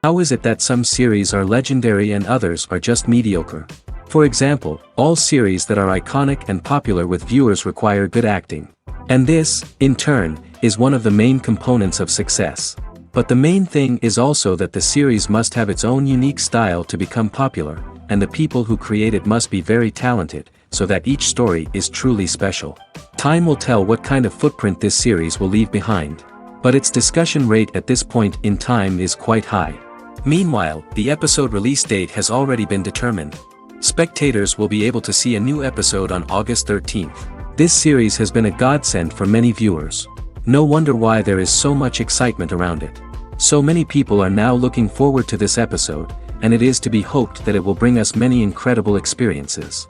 How is it that some series are legendary and others are just mediocre? For example, all series that are iconic and popular with viewers require good acting. And this, in turn, is one of the main components of success. But the main thing is also that the series must have its own unique style to become popular, and the people who create it must be very talented, so that each story is truly special. Time will tell what kind of footprint this series will leave behind. But its discussion rate at this point in time is quite high. Meanwhile, the episode release date has already been determined. Spectators will be able to see a new episode on August 13th. This series has been a godsend for many viewers. No wonder why there is so much excitement around it. So many people are now looking forward to this episode, and it is to be hoped that it will bring us many incredible experiences.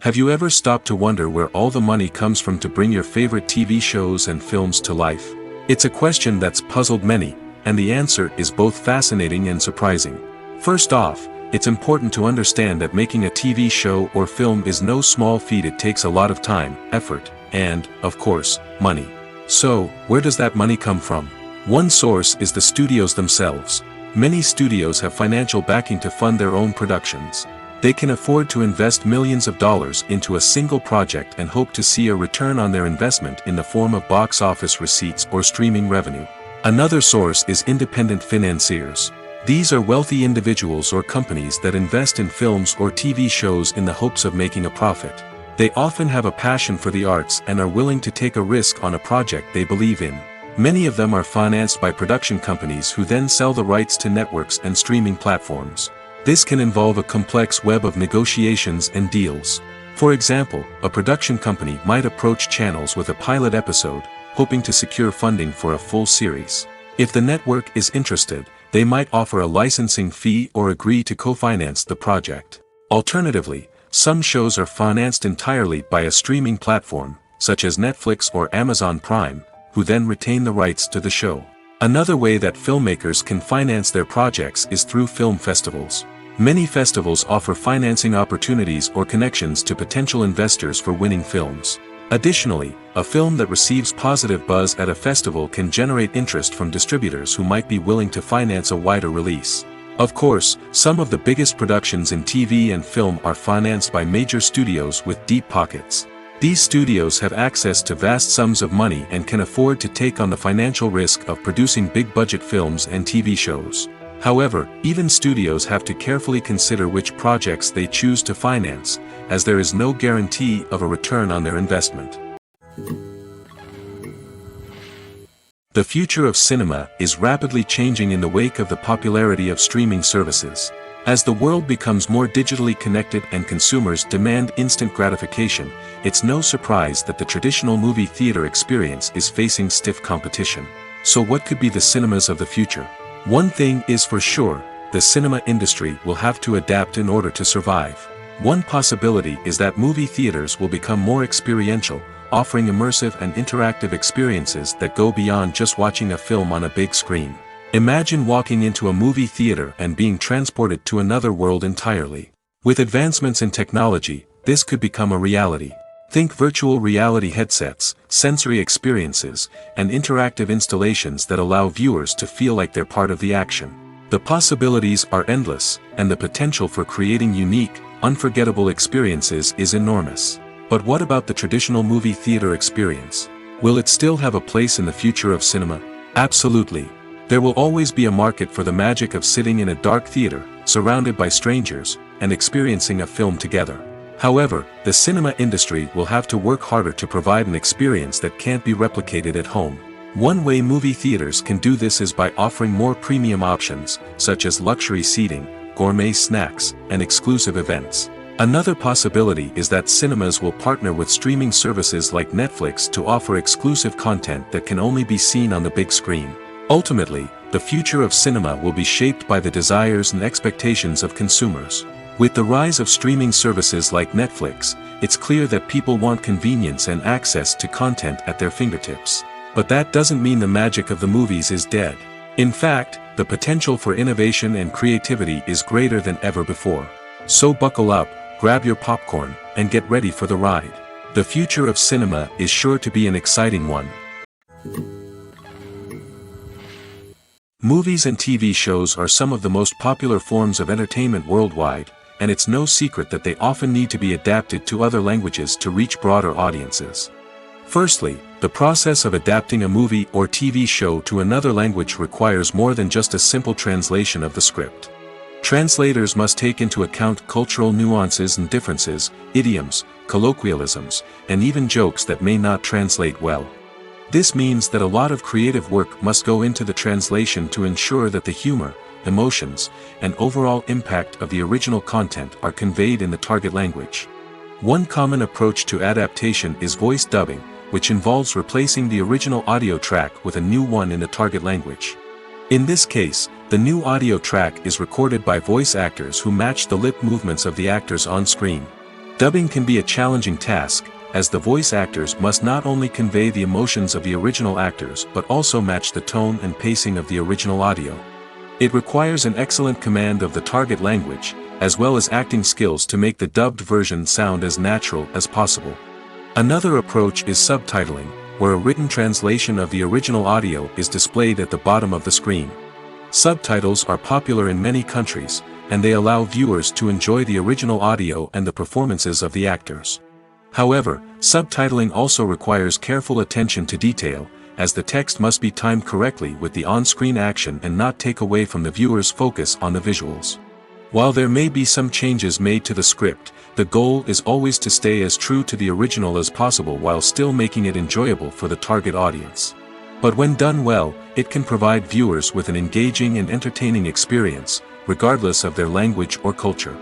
Have you ever stopped to wonder where all the money comes from to bring your favorite TV shows and films to life? It's a question that's puzzled many, and the answer is both fascinating and surprising. First off, it's important to understand that making a TV show or film is no small feat. It takes a lot of time, effort, and, of course, money. So, where does that money come from? One source is the studios themselves. Many studios have financial backing to fund their own productions. They can afford to invest millions of dollars into a single project and hope to see a return on their investment in the form of box office receipts or streaming revenue. Another source is independent financiers. These are wealthy individuals or companies that invest in films or TV shows in the hopes of making a profit. They often have a passion for the arts and are willing to take a risk on a project they believe in. Many of them are financed by production companies who then sell the rights to networks and streaming platforms. This can involve a complex web of negotiations and deals. For example, a production company might approach channels with a pilot episode, hoping to secure funding for a full series. If the network is interested, they might offer a licensing fee or agree to co-finance the project. Alternatively, some shows are financed entirely by a streaming platform, such as Netflix or Amazon Prime, who then retain the rights to the show. Another way that filmmakers can finance their projects is through film festivals. Many festivals offer financing opportunities or connections to potential investors for winning films. Additionally, a film that receives positive buzz at a festival can generate interest from distributors who might be willing to finance a wider release. Of course, some of the biggest productions in TV and film are financed by major studios with deep pockets. These studios have access to vast sums of money and can afford to take on the financial risk of producing big-budget films and TV shows. However, even studios have to carefully consider which projects they choose to finance, as there is no guarantee of a return on their investment. The future of cinema is rapidly changing in the wake of the popularity of streaming services. As the world becomes more digitally connected and consumers demand instant gratification, it's no surprise that the traditional movie theater experience is facing stiff competition. So what could be the cinemas of the future? One thing is for sure, the cinema industry will have to adapt in order to survive. One possibility is that movie theaters will become more experiential, offering immersive and interactive experiences that go beyond just watching a film on a big screen. Imagine walking into a movie theater and being transported to another world entirely. With advancements in technology, this could become a reality. Think virtual reality headsets, sensory experiences, and interactive installations that allow viewers to feel like they're part of the action. The possibilities are endless, and the potential for creating unique, unforgettable experiences is enormous. But what about the traditional movie theater experience? Will it still have a place in the future of cinema? Absolutely. There will always be a market for the magic of sitting in a dark theater, surrounded by strangers, and experiencing a film together. However, the cinema industry will have to work harder to provide an experience that can't be replicated at home. One way movie theaters can do this is by offering more premium options, such as luxury seating, gourmet snacks, and exclusive events. Another possibility is that cinemas will partner with streaming services like Netflix to offer exclusive content that can only be seen on the big screen. Ultimately, the future of cinema will be shaped by the desires and expectations of consumers. With the rise of streaming services like Netflix, it's clear that people want convenience and access to content at their fingertips. But that doesn't mean the magic of the movies is dead. In fact, the potential for innovation and creativity is greater than ever before. So buckle up, grab your popcorn, and get ready for the ride. The future of cinema is sure to be an exciting one. Movies and TV shows are some of the most popular forms of entertainment worldwide, and it's no secret that they often need to be adapted to other languages to reach broader audiences. Firstly, the process of adapting a movie or TV show to another language requires more than just a simple translation of the script. Translators must take into account cultural nuances and differences, idioms, colloquialisms, and even jokes that may not translate well. This means that a lot of creative work must go into the translation to ensure that the humor, emotions, and overall impact of the original content are conveyed in the target language. One common approach to adaptation is voice dubbing, which involves replacing the original audio track with a new one in the target language. In this case, the new audio track is recorded by voice actors who match the lip movements of the actors on screen. Dubbing can be a challenging task, as the voice actors must not only convey the emotions of the original actors but also match the tone and pacing of the original audio. It requires an excellent command of the target language, as well as acting skills to make the dubbed version sound as natural as possible. Another approach is subtitling, where a written translation of the original audio is displayed at the bottom of the screen. Subtitles are popular in many countries, and they allow viewers to enjoy the original audio and the performances of the actors. However, subtitling also requires careful attention to detail, as the text must be timed correctly with the on-screen action and not take away from the viewer's focus on the visuals. While there may be some changes made to the script, the goal is always to stay as true to the original as possible while still making it enjoyable for the target audience. But when done well, it can provide viewers with an engaging and entertaining experience, regardless of their language or culture.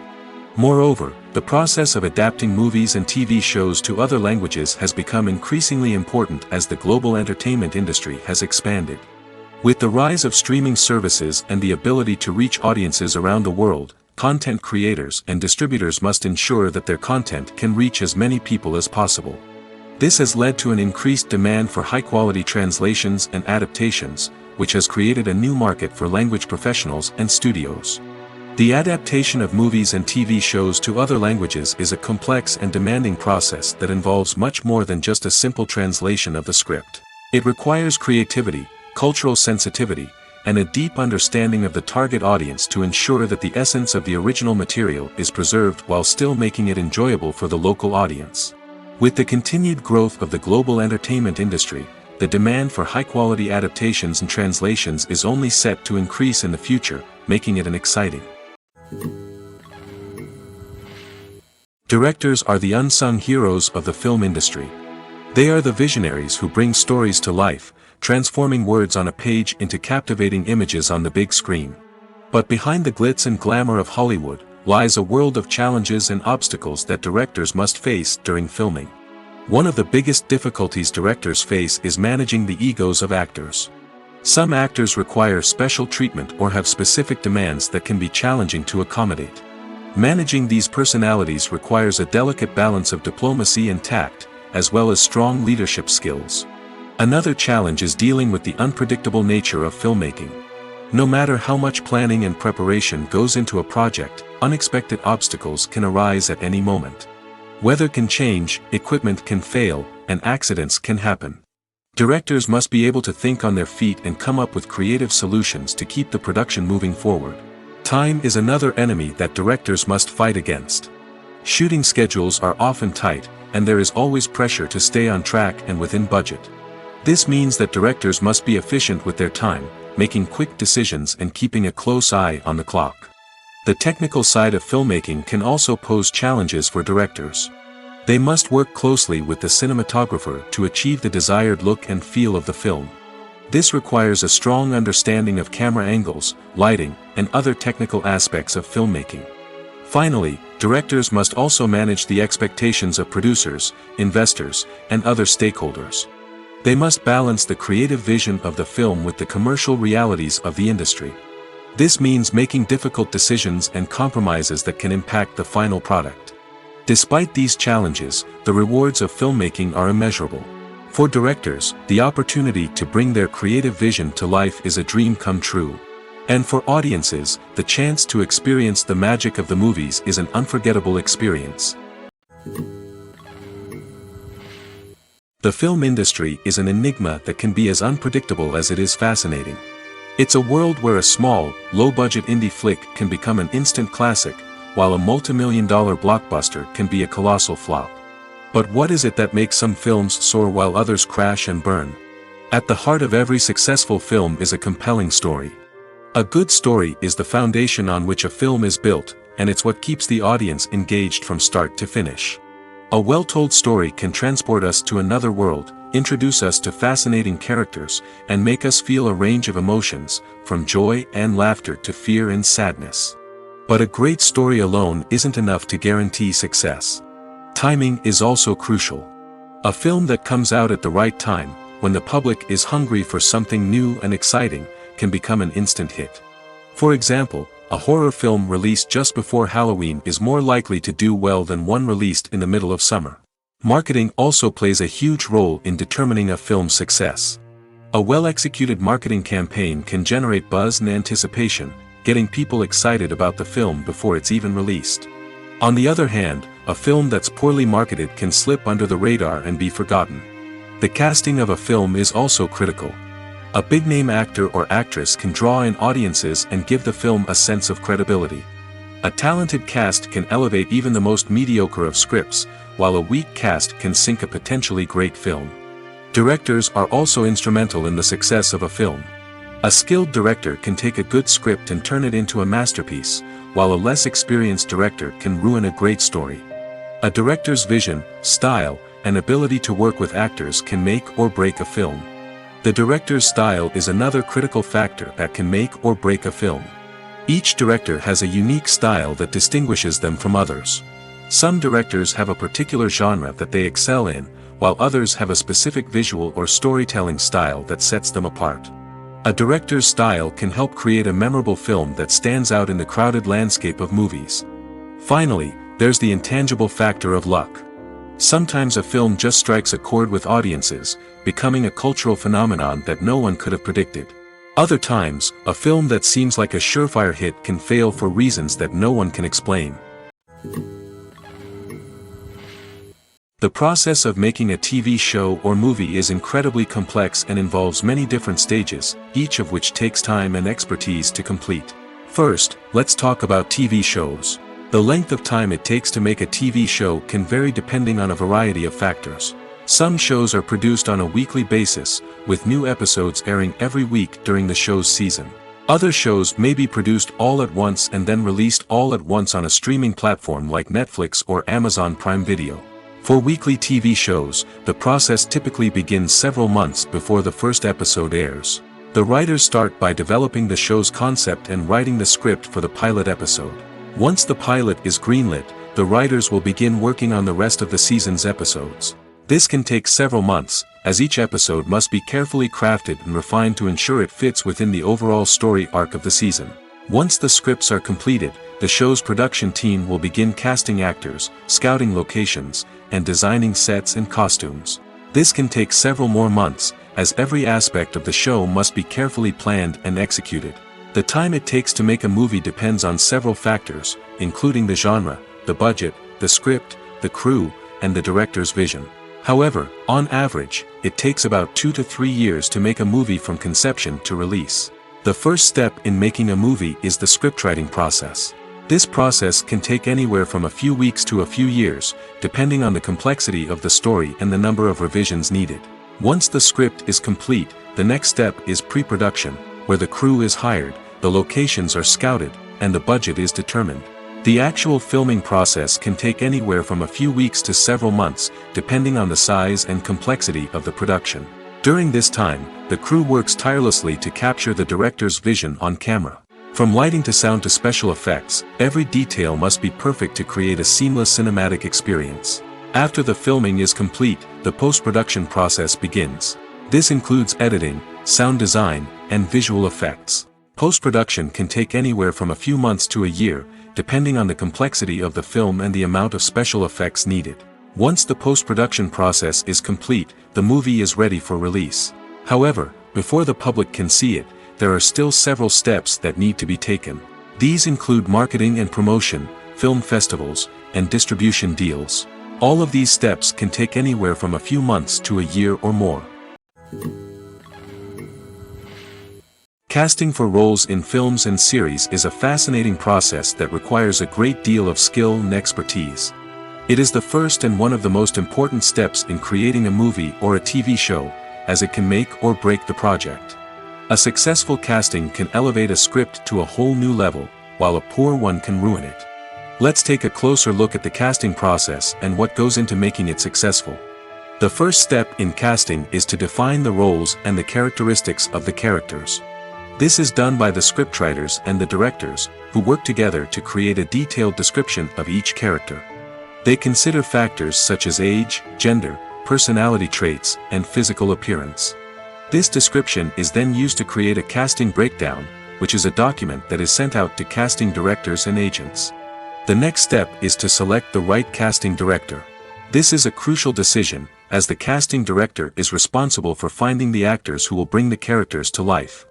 Moreover, the process of adapting movies and TV shows to other languages has become increasingly important as the global entertainment industry has expanded. With the rise of streaming services and the ability to reach audiences around the world, content creators and distributors must ensure that their content can reach as many people as possible. This has led to an increased demand for high-quality translations and adaptations, which has created a new market for language professionals and studios. The adaptation of movies and TV shows to other languages is a complex and demanding process that involves much more than just a simple translation of the script. It requires creativity, cultural sensitivity, and a deep understanding of the target audience to ensure that the essence of the original material is preserved while still making it enjoyable for the local audience. With the continued growth of the global entertainment industry, the demand for high-quality adaptations and translations is only set to increase in the future, making it an exciting. Directors are the unsung heroes of the film industry. They are the visionaries who bring stories to life, transforming words on a page into captivating images on the big screen. But behind the glitz and glamour of Hollywood, lies a world of challenges and obstacles that directors must face during filming. One of the biggest difficulties directors face is managing the egos of actors. Some actors require special treatment or have specific demands that can be challenging to accommodate. Managing these personalities requires a delicate balance of diplomacy and tact, as well as strong leadership skills. Another challenge is dealing with the unpredictable nature of filmmaking. No matter how much planning and preparation goes into a project, unexpected obstacles can arise at any moment. Weather can change, equipment can fail, and accidents can happen. Directors must be able to think on their feet and come up with creative solutions to keep the production moving forward. Time is another enemy that directors must fight against. Shooting schedules are often tight, and there is always pressure to stay on track and within budget. This means that directors must be efficient with their time, making quick decisions and keeping a close eye on the clock. The technical side of filmmaking can also pose challenges for directors. They must work closely with the cinematographer to achieve the desired look and feel of the film. This requires a strong understanding of camera angles, lighting, and other technical aspects of filmmaking. Finally, directors must also manage the expectations of producers, investors, and other stakeholders. They must balance the creative vision of the film with the commercial realities of the industry. This means making difficult decisions and compromises that can impact the final product. Despite these challenges, the rewards of filmmaking are immeasurable. For directors, the opportunity to bring their creative vision to life is a dream come true. And for audiences, the chance to experience the magic of the movies is an unforgettable experience. The film industry is an enigma that can be as unpredictable as it is fascinating. It's a world where a small, low-budget indie flick can become an instant classic, while a multi-million-dollar blockbuster can be a colossal flop. But what is it that makes some films soar while others crash and burn? At the heart of every successful film is a compelling story. A good story is the foundation on which a film is built, and it's what keeps the audience engaged from start to finish. A well-told story can transport us to another world, introduce us to fascinating characters, and make us feel a range of emotions, from joy and laughter to fear and sadness. But a great story alone isn't enough to guarantee success. Timing is also crucial. A film that comes out at the right time, when the public is hungry for something new and exciting, can become an instant hit. For example, a horror film released just before Halloween is more likely to do well than one released in the middle of summer. Marketing also plays a huge role in determining a film's success. A well-executed marketing campaign can generate buzz and anticipation, getting people excited about the film before it's even released. On the other hand, a film that's poorly marketed can slip under the radar and be forgotten. The casting of a film is also critical. A big-name actor or actress can draw in audiences and give the film a sense of credibility. A talented cast can elevate even the most mediocre of scripts, while a weak cast can sink a potentially great film. Directors are also instrumental in the success of a film. A skilled director can take a good script and turn it into a masterpiece, while a less experienced director can ruin a great story. A director's vision, style, and ability to work with actors can make or break a film. The director's style is another critical factor that can make or break a film. Each director has a unique style that distinguishes them from others. Some directors have a particular genre that they excel in, while others have a specific visual or storytelling style that sets them apart. A director's style can help create a memorable film that stands out in the crowded landscape of movies. Finally, there's the intangible factor of luck. Sometimes a film just strikes a chord with audiences, becoming a cultural phenomenon that no one could have predicted. Other times, a film that seems like a surefire hit can fail for reasons that no one can explain. The process of making a TV show or movie is incredibly complex and involves many different stages, each of which takes time and expertise to complete. First, let's talk about TV shows. The length of time it takes to make a TV show can vary depending on a variety of factors. Some shows are produced on a weekly basis, with new episodes airing every week during the show's season. Other shows may be produced all at once and then released all at once on a streaming platform like Netflix or Amazon Prime Video. For weekly TV shows, the process typically begins several months before the first episode airs. The writers start by developing the show's concept and writing the script for the pilot episode. Once the pilot is greenlit, the writers will begin working on the rest of the season's episodes. This can take several months, as each episode must be carefully crafted and refined to ensure it fits within the overall story arc of the season. Once the scripts are completed, the show's production team will begin casting actors, scouting locations, and designing sets and costumes. This can take several more months, as every aspect of the show must be carefully planned and executed. The time it takes to make a movie depends on several factors, including the genre, the budget, the script, the crew, and the director's vision. However, on average, it takes about 2 to 3 years to make a movie from conception to release. The first step in making a movie is the scriptwriting process. This process can take anywhere from a few weeks to a few years, depending on the complexity of the story and the number of revisions needed. Once the script is complete, the next step is pre-production, where the crew is hired, the locations are scouted, and the budget is determined. The actual filming process can take anywhere from a few weeks to several months, depending on the size and complexity of the production. During this time, the crew works tirelessly to capture the director's vision on camera. From lighting to sound to special effects, every detail must be perfect to create a seamless cinematic experience. After the filming is complete, the post-production process begins. This includes editing, sound design, and visual effects. Post-production can take anywhere from a few months to a year, depending on the complexity of the film and the amount of special effects needed. Once the post-production process is complete, the movie is ready for release. However, before the public can see it, there are still several steps that need to be taken. These include marketing and promotion, film festivals, and distribution deals. All of these steps can take anywhere from a few months to a year or more. Casting for roles in films and series is a fascinating process that requires a great deal of skill and expertise. It is the first and one of the most important steps in creating a movie or a TV show, as it can make or break the project. A successful casting can elevate a script to a whole new level, while a poor one can ruin it. Let's take a closer look at the casting process and what goes into making it successful. The first step in casting is to define the roles and the characteristics of the characters. This is done by the scriptwriters and the directors, who work together to create a detailed description of each character. They consider factors such as age, gender, personality traits, and physical appearance. This description is then used to create a casting breakdown, which is a document that is sent out to casting directors and agents. The next step is to select the right casting director. This is a crucial decision, as the casting director is responsible for finding the actors who will bring the characters to life.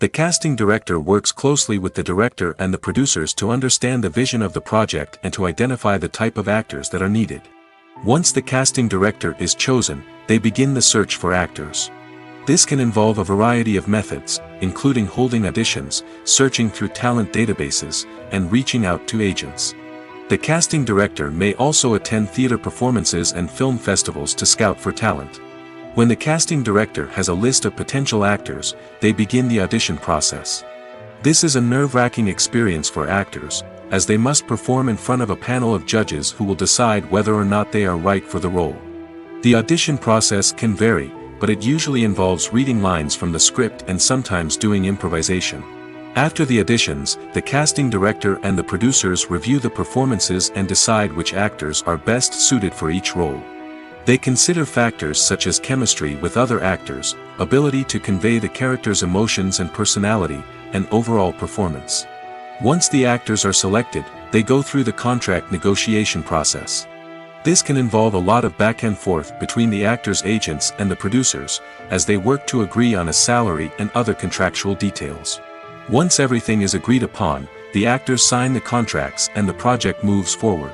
The casting director works closely with the director and the producers to understand the vision of the project and to identify the type of actors that are needed. Once the casting director is chosen, they begin the search for actors. This can involve a variety of methods, including holding auditions, searching through talent databases, and reaching out to agents. The casting director may also attend theater performances and film festivals to scout for talent. When the casting director has a list of potential actors, they begin the audition process. This is a nerve-wracking experience for actors, as they must perform in front of a panel of judges who will decide whether or not they are right for the role. The audition process can vary, but it usually involves reading lines from the script and sometimes doing improvisation. After the auditions, the casting director and the producers review the performances and decide which actors are best suited for each role. They consider factors such as chemistry with other actors, ability to convey the character's emotions and personality, and overall performance. Once the actors are selected, they go through the contract negotiation process. This can involve a lot of back and forth between the actors' agents and the producers, as they work to agree on a salary and other contractual details. Once everything is agreed upon, the actors sign the contracts and the project moves forward.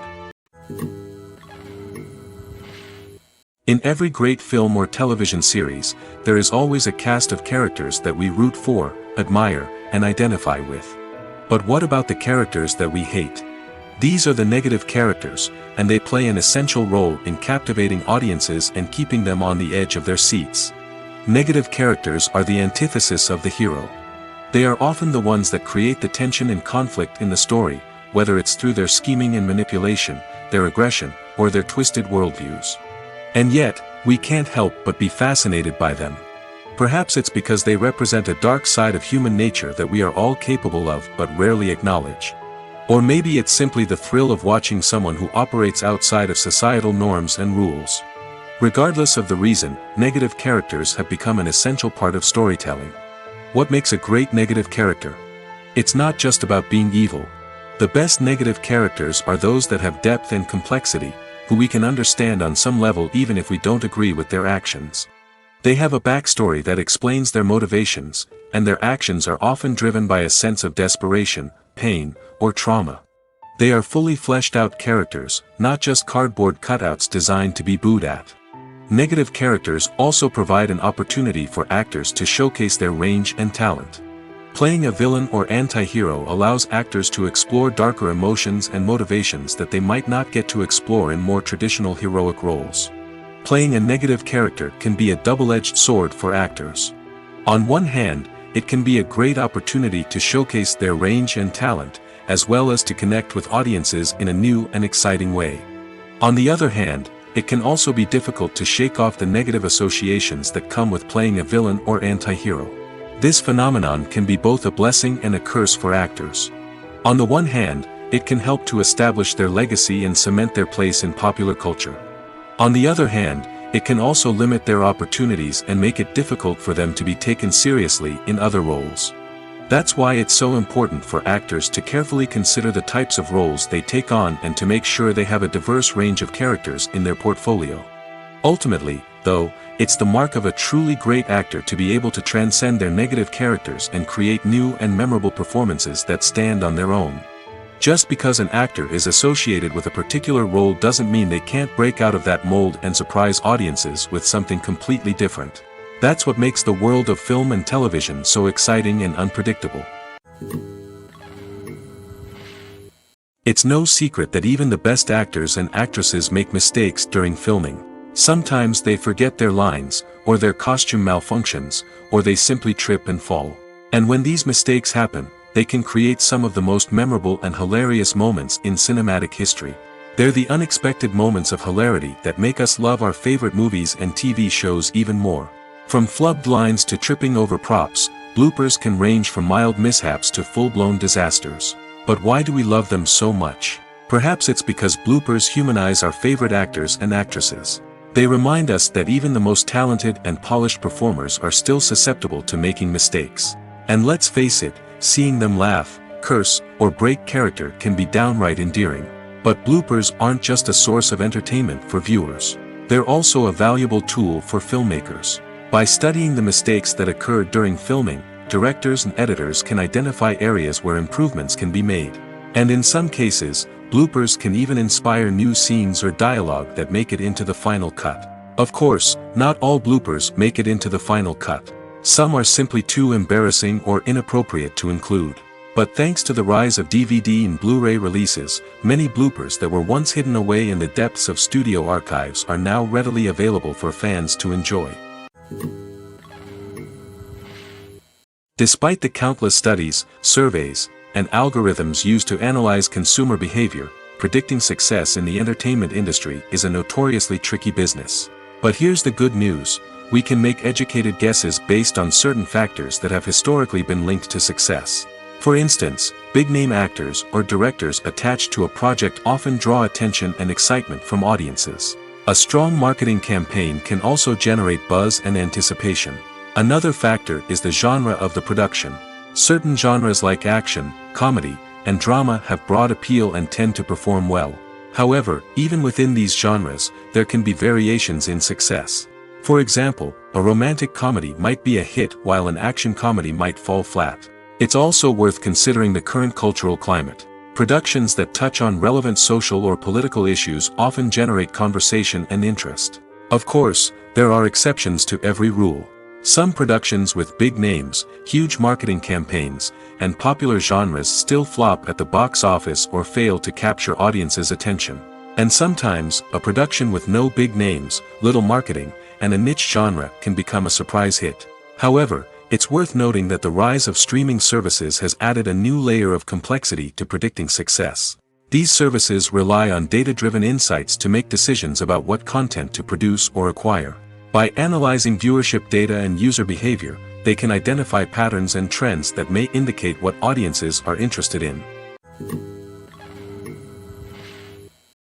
In every great film or television series, there is always a cast of characters that we root for, admire, and identify with. But what about the characters that we hate? These are the negative characters, and they play an essential role in captivating audiences and keeping them on the edge of their seats. Negative characters are the antithesis of the hero. They are often the ones that create the tension and conflict in the story, whether it's through their scheming and manipulation, their aggression, or their twisted worldviews. And yet, we can't help but be fascinated by them. Perhaps it's because they represent a dark side of human nature that we are all capable of but rarely acknowledge. Or maybe it's simply the thrill of watching someone who operates outside of societal norms and rules. Regardless of the reason, negative characters have become an essential part of storytelling. What makes a great negative character? It's not just about being evil. The best negative characters are those that have depth and complexity, who we can understand on some level even if we don't agree with their actions. They have a backstory that explains their motivations, and their actions are often driven by a sense of desperation, pain, or trauma. They are fully fleshed out characters, not just cardboard cutouts designed to be booed at. Negative characters also provide an opportunity for actors to showcase their range and talent. Playing a villain or anti-hero allows actors to explore darker emotions and motivations that they might not get to explore in more traditional heroic roles. Playing a negative character can be a double-edged sword for actors. On one hand, it can be a great opportunity to showcase their range and talent, as well as to connect with audiences in a new and exciting way. On the other hand, it can also be difficult to shake off the negative associations that come with playing a villain or anti-hero. This phenomenon can be both a blessing and a curse for actors. On the one hand, it can help to establish their legacy and cement their place in popular culture. On the other hand, it can also limit their opportunities and make it difficult for them to be taken seriously in other roles. That's why it's so important for actors to carefully consider the types of roles they take on and to make sure they have a diverse range of characters in their portfolio. Ultimately, though, it's the mark of a truly great actor to be able to transcend their negative characters and create new and memorable performances that stand on their own. Just because an actor is associated with a particular role doesn't mean they can't break out of that mold and surprise audiences with something completely different. That's what makes the world of film and television so exciting and unpredictable. It's no secret that even the best actors and actresses make mistakes during filming. Sometimes they forget their lines, or their costume malfunctions, or they simply trip and fall. And when these mistakes happen, they can create some of the most memorable and hilarious moments in cinematic history. They're the unexpected moments of hilarity that make us love our favorite movies and TV shows even more. From flubbed lines to tripping over props, bloopers can range from mild mishaps to full-blown disasters. But why do we love them so much? Perhaps it's because bloopers humanize our favorite actors and actresses. They remind us that even the most talented and polished performers are still susceptible to making mistakes. And let's face it, seeing them laugh, curse, or break character can be downright endearing. But bloopers aren't just a source of entertainment for viewers. They're also a valuable tool for filmmakers. By studying the mistakes that occur during filming, directors and editors can identify areas where improvements can be made. And in some cases, bloopers can even inspire new scenes or dialogue that make it into the final cut. Of course, not all bloopers make it into the final cut. Some are simply too embarrassing or inappropriate to include. But thanks to the rise of DVD and Blu-ray releases, many bloopers that were once hidden away in the depths of studio archives are now readily available for fans to enjoy. Despite the countless studies, surveys, and algorithms used to analyze consumer behavior, predicting success in the entertainment industry is a notoriously tricky business. But here's the good news: we can make educated guesses based on certain factors that have historically been linked to success. For instance, big-name actors or directors attached to a project often draw attention and excitement from audiences. A strong marketing campaign can also generate buzz and anticipation. Another factor is the genre of the production. Certain genres like action, comedy, and drama have broad appeal and tend to perform well. However, even within these genres, there can be variations in success. For example, a romantic comedy might be a hit while an action comedy might fall flat. It's also worth considering the current cultural climate. Productions that touch on relevant social or political issues often generate conversation and interest. Of course, there are exceptions to every rule. Some productions with big names, huge marketing campaigns, and popular genres still flop at the box office or fail to capture audiences' attention. And sometimes, a production with no big names, little marketing, and a niche genre can become a surprise hit. However, it's worth noting that the rise of streaming services has added a new layer of complexity to predicting success. These services rely on data-driven insights to make decisions about what content to produce or acquire. By analyzing viewership data and user behavior, they can identify patterns and trends that may indicate what audiences are interested in.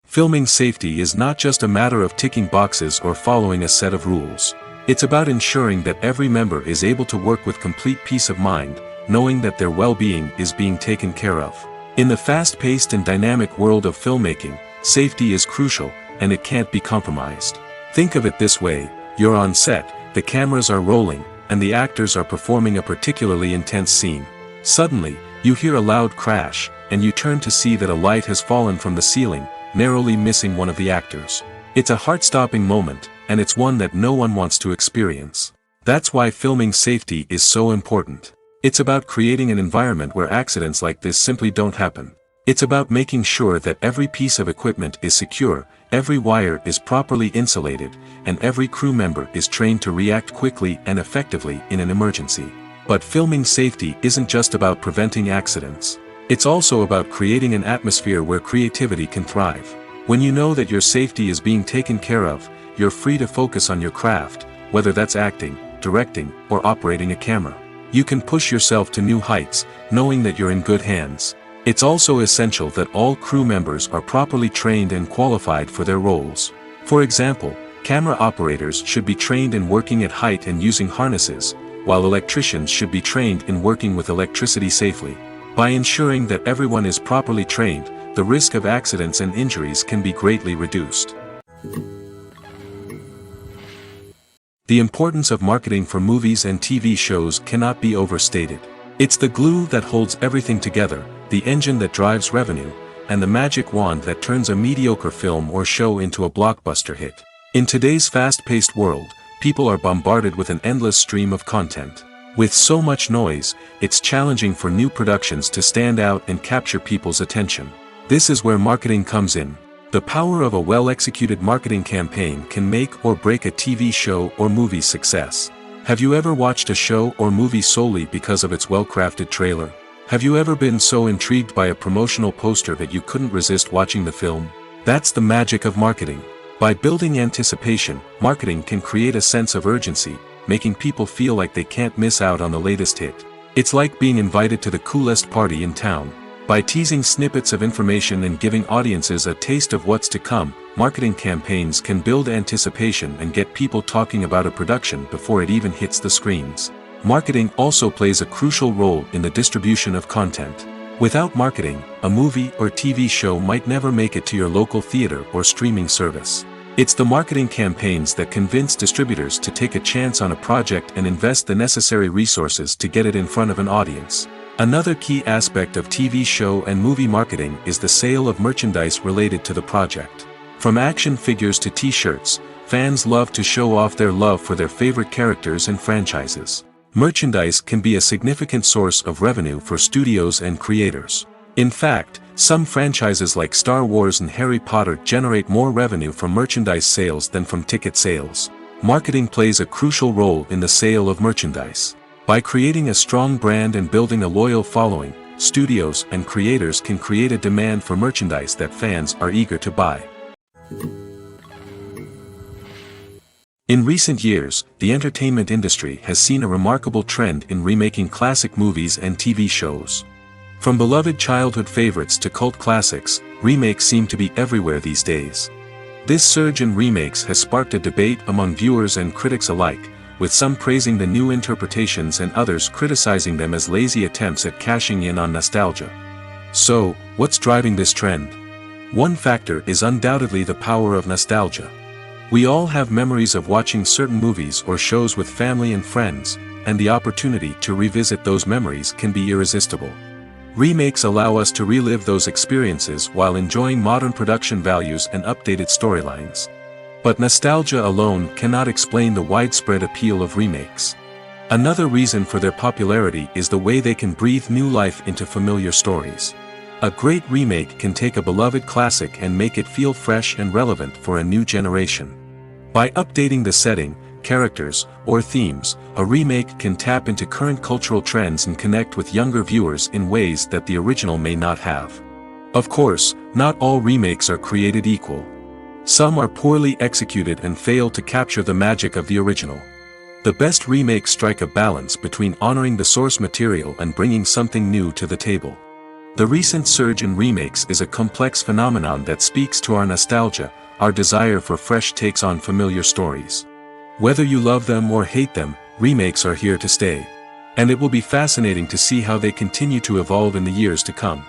Filming safety is not just a matter of ticking boxes or following a set of rules. It's about ensuring that every member is able to work with complete peace of mind, knowing that their well-being is being taken care of. In the fast-paced and dynamic world of filmmaking, safety is crucial, and it can't be compromised. Think of it this way: you're on set, the cameras are rolling, and the actors are performing a particularly intense scene. Suddenly, you hear a loud crash, and you turn to see that a light has fallen from the ceiling, narrowly missing one of the actors. It's a heart-stopping moment, and it's one that no one wants to experience. That's why filming safety is so important. It's about creating an environment where accidents like this simply don't happen. It's about making sure that every piece of equipment is secure, every wire is properly insulated, and every crew member is trained to react quickly and effectively in an emergency. But filming safety isn't just about preventing accidents. It's also about creating an atmosphere where creativity can thrive. When you know that your safety is being taken care of, you're free to focus on your craft, whether that's acting, directing, or operating a camera. You can push yourself to new heights, knowing that you're in good hands. It's also essential that all crew members are properly trained and qualified for their roles. For example, camera operators should be trained in working at height and using harnesses, while electricians should be trained in working with electricity safely. By ensuring that everyone is properly trained, the risk of accidents and injuries can be greatly reduced. The importance of marketing for movies and TV shows cannot be overstated. It's the glue that holds everything together, the engine that drives revenue, and the magic wand that turns a mediocre film or show into a blockbuster hit. In today's fast-paced world, people are bombarded with an endless stream of content. With so much noise, it's challenging for new productions to stand out and capture people's attention. This is where marketing comes in. The power of a well-executed marketing campaign can make or break a TV show or movie's success. Have you ever watched a show or movie solely because of its well-crafted trailer? Have you ever been so intrigued by a promotional poster that you couldn't resist watching the film? That's the magic of marketing. By building anticipation, marketing can create a sense of urgency, making people feel like they can't miss out on the latest hit. It's like being invited to the coolest party in town. By teasing snippets of information and giving audiences a taste of what's to come, marketing campaigns can build anticipation and get people talking about a production before it even hits the screens. Marketing also plays a crucial role in the distribution of content. Without marketing, a movie or TV show might never make it to your local theater or streaming service. It's the marketing campaigns that convince distributors to take a chance on a project and invest the necessary resources to get it in front of an audience. Another key aspect of TV show and movie marketing is the sale of merchandise related to the project. From action figures to t-shirts, fans love to show off their love for their favorite characters and franchises. Merchandise can be a significant source of revenue for studios and creators. In fact, some franchises like Star Wars and Harry Potter generate more revenue from merchandise sales than from ticket sales. Marketing plays a crucial role in the sale of merchandise. By creating a strong brand and building a loyal following, studios and creators can create a demand for merchandise that fans are eager to buy. In recent years, the entertainment industry has seen a remarkable trend in remaking classic movies and TV shows. From beloved childhood favorites to cult classics, remakes seem to be everywhere these days. This surge in remakes has sparked a debate among viewers and critics alike, with some praising the new interpretations and others criticizing them as lazy attempts at cashing in on nostalgia. So, what's driving this trend? One factor is undoubtedly the power of nostalgia. We all have memories of watching certain movies or shows with family and friends, and the opportunity to revisit those memories can be irresistible. Remakes allow us to relive those experiences while enjoying modern production values and updated storylines. But nostalgia alone cannot explain the widespread appeal of remakes. Another reason for their popularity is the way they can breathe new life into familiar stories. A great remake can take a beloved classic and make it feel fresh and relevant for a new generation. By updating the setting, characters, or themes, a remake can tap into current cultural trends and connect with younger viewers in ways that the original may not have. Of course, not all remakes are created equal. Some are poorly executed and fail to capture the magic of the original. The best remakes strike a balance between honoring the source material and bringing something new to the table. The recent surge in remakes is a complex phenomenon that speaks to our nostalgia, our desire for fresh takes on familiar stories. Whether you love them or hate them, remakes are here to stay. And it will be fascinating to see how they continue to evolve in the years to come.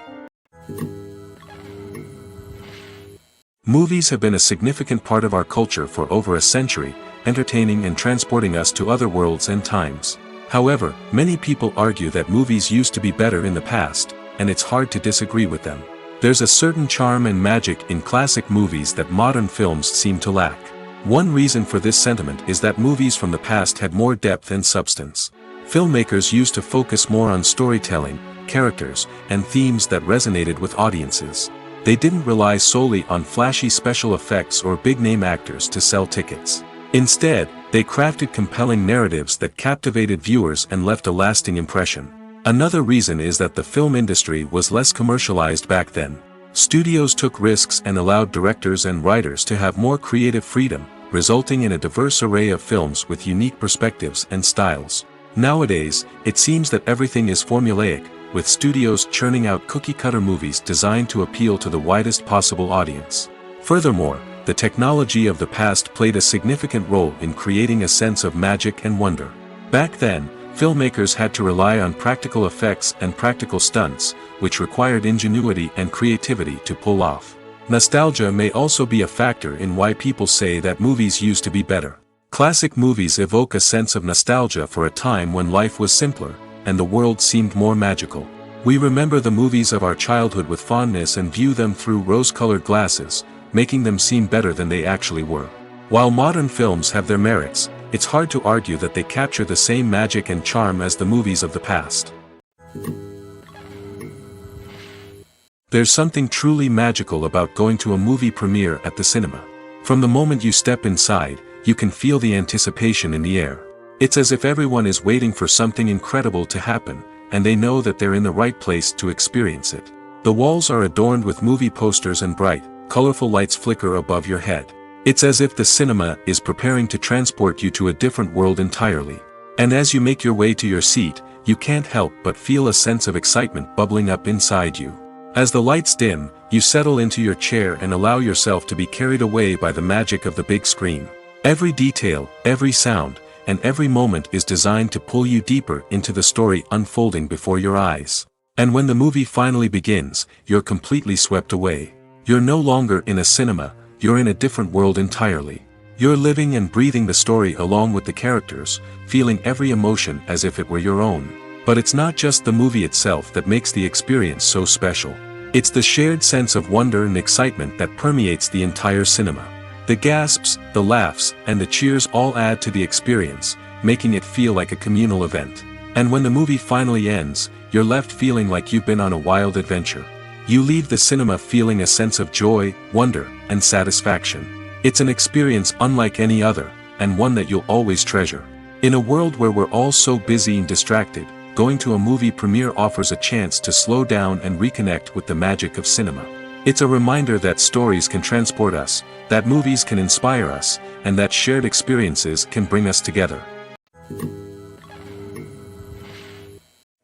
Movies have been a significant part of our culture for over a century, entertaining and transporting us to other worlds and times. However, many people argue that movies used to be better in the past, and it's hard to disagree with them. There's a certain charm and magic in classic movies that modern films seem to lack. One reason for this sentiment is that movies from the past had more depth and substance. Filmmakers used to focus more on storytelling, characters, and themes that resonated with audiences. They didn't rely solely on flashy special effects or big-name actors to sell tickets. Instead, they crafted compelling narratives that captivated viewers and left a lasting impression. Another reason is that the film industry was less commercialized back then. Studios took risks and allowed directors and writers to have more creative freedom, resulting in a diverse array of films with unique perspectives and styles. Nowadays, it seems that everything is formulaic, with studios churning out cookie-cutter movies designed to appeal to the widest possible audience. Furthermore, the technology of the past played a significant role in creating a sense of magic and wonder. Back then, filmmakers had to rely on practical effects and practical stunts, which required ingenuity and creativity to pull off. Nostalgia may also be a factor in why people say that movies used to be better. Classic movies evoke a sense of nostalgia for a time when life was simpler, and the world seemed more magical. We remember the movies of our childhood with fondness and view them through rose-colored glasses, making them seem better than they actually were. While modern films have their merits, it's hard to argue that they capture the same magic and charm as the movies of the past. There's something truly magical about going to a movie premiere at the cinema. From the moment you step inside, you can feel the anticipation in the air. It's as if everyone is waiting for something incredible to happen, and they know that they're in the right place to experience it. The walls are adorned with movie posters and bright, colorful lights flicker above your head. It's as if the cinema is preparing to transport you to a different world entirely. And as you make your way to your seat, you can't help but feel a sense of excitement bubbling up inside you. As the lights dim, you settle into your chair and allow yourself to be carried away by the magic of the big screen. Every detail, every sound, and every moment is designed to pull you deeper into the story unfolding before your eyes. And when the movie finally begins, you're completely swept away. You're no longer in a cinema, you're in a different world entirely. You're living and breathing the story along with the characters, feeling every emotion as if it were your own. But it's not just the movie itself that makes the experience so special. It's the shared sense of wonder and excitement that permeates the entire cinema. The gasps, the laughs, and the cheers all add to the experience, making it feel like a communal event. And when the movie finally ends, you're left feeling like you've been on a wild adventure. You leave the cinema feeling a sense of joy, wonder, and satisfaction. It's an experience unlike any other, and one that you'll always treasure. In a world where we're all so busy and distracted, going to a movie premiere offers a chance to slow down and reconnect with the magic of cinema. It's a reminder that stories can transport us, that movies can inspire us, and that shared experiences can bring us together.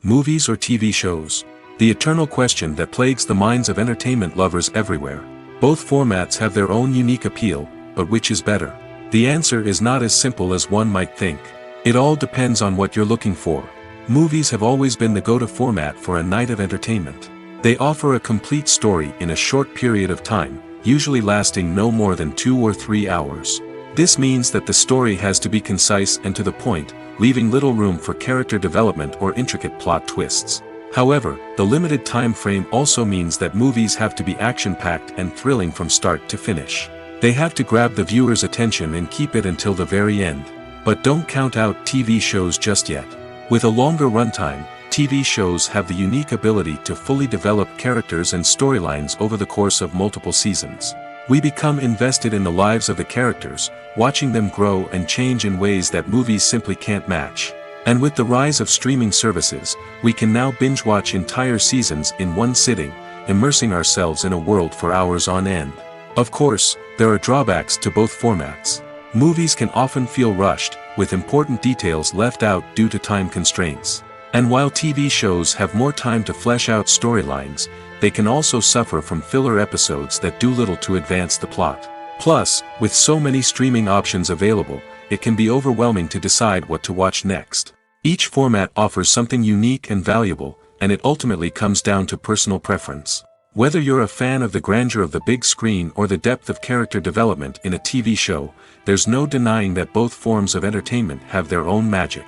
Movies or TV shows? The eternal question that plagues the minds of entertainment lovers everywhere. Both formats have their own unique appeal, but which is better? The answer is not as simple as one might think. It all depends on what you're looking for. Movies have always been the go-to format for a night of entertainment. They offer a complete story in a short period of time, usually lasting no more than 2 or 3 hours. This means that the story has to be concise and to the point, leaving little room for character development or intricate plot twists. However, the limited time frame also means that movies have to be action-packed and thrilling from start to finish. They have to grab the viewer's attention and keep it until the very end. But don't count out TV shows just yet. With a longer runtime, TV shows have the unique ability to fully develop characters and storylines over the course of multiple seasons. We become invested in the lives of the characters, watching them grow and change in ways that movies simply can't match. And with the rise of streaming services, we can now binge-watch entire seasons in one sitting, immersing ourselves in a world for hours on end. Of course, there are drawbacks to both formats. Movies can often feel rushed, with important details left out due to time constraints. And while TV shows have more time to flesh out storylines, they can also suffer from filler episodes that do little to advance the plot. Plus, with so many streaming options available, it can be overwhelming to decide what to watch next. Each format offers something unique and valuable, and it ultimately comes down to personal preference. Whether you're a fan of the grandeur of the big screen or the depth of character development in a TV show, there's no denying that both forms of entertainment have their own magic.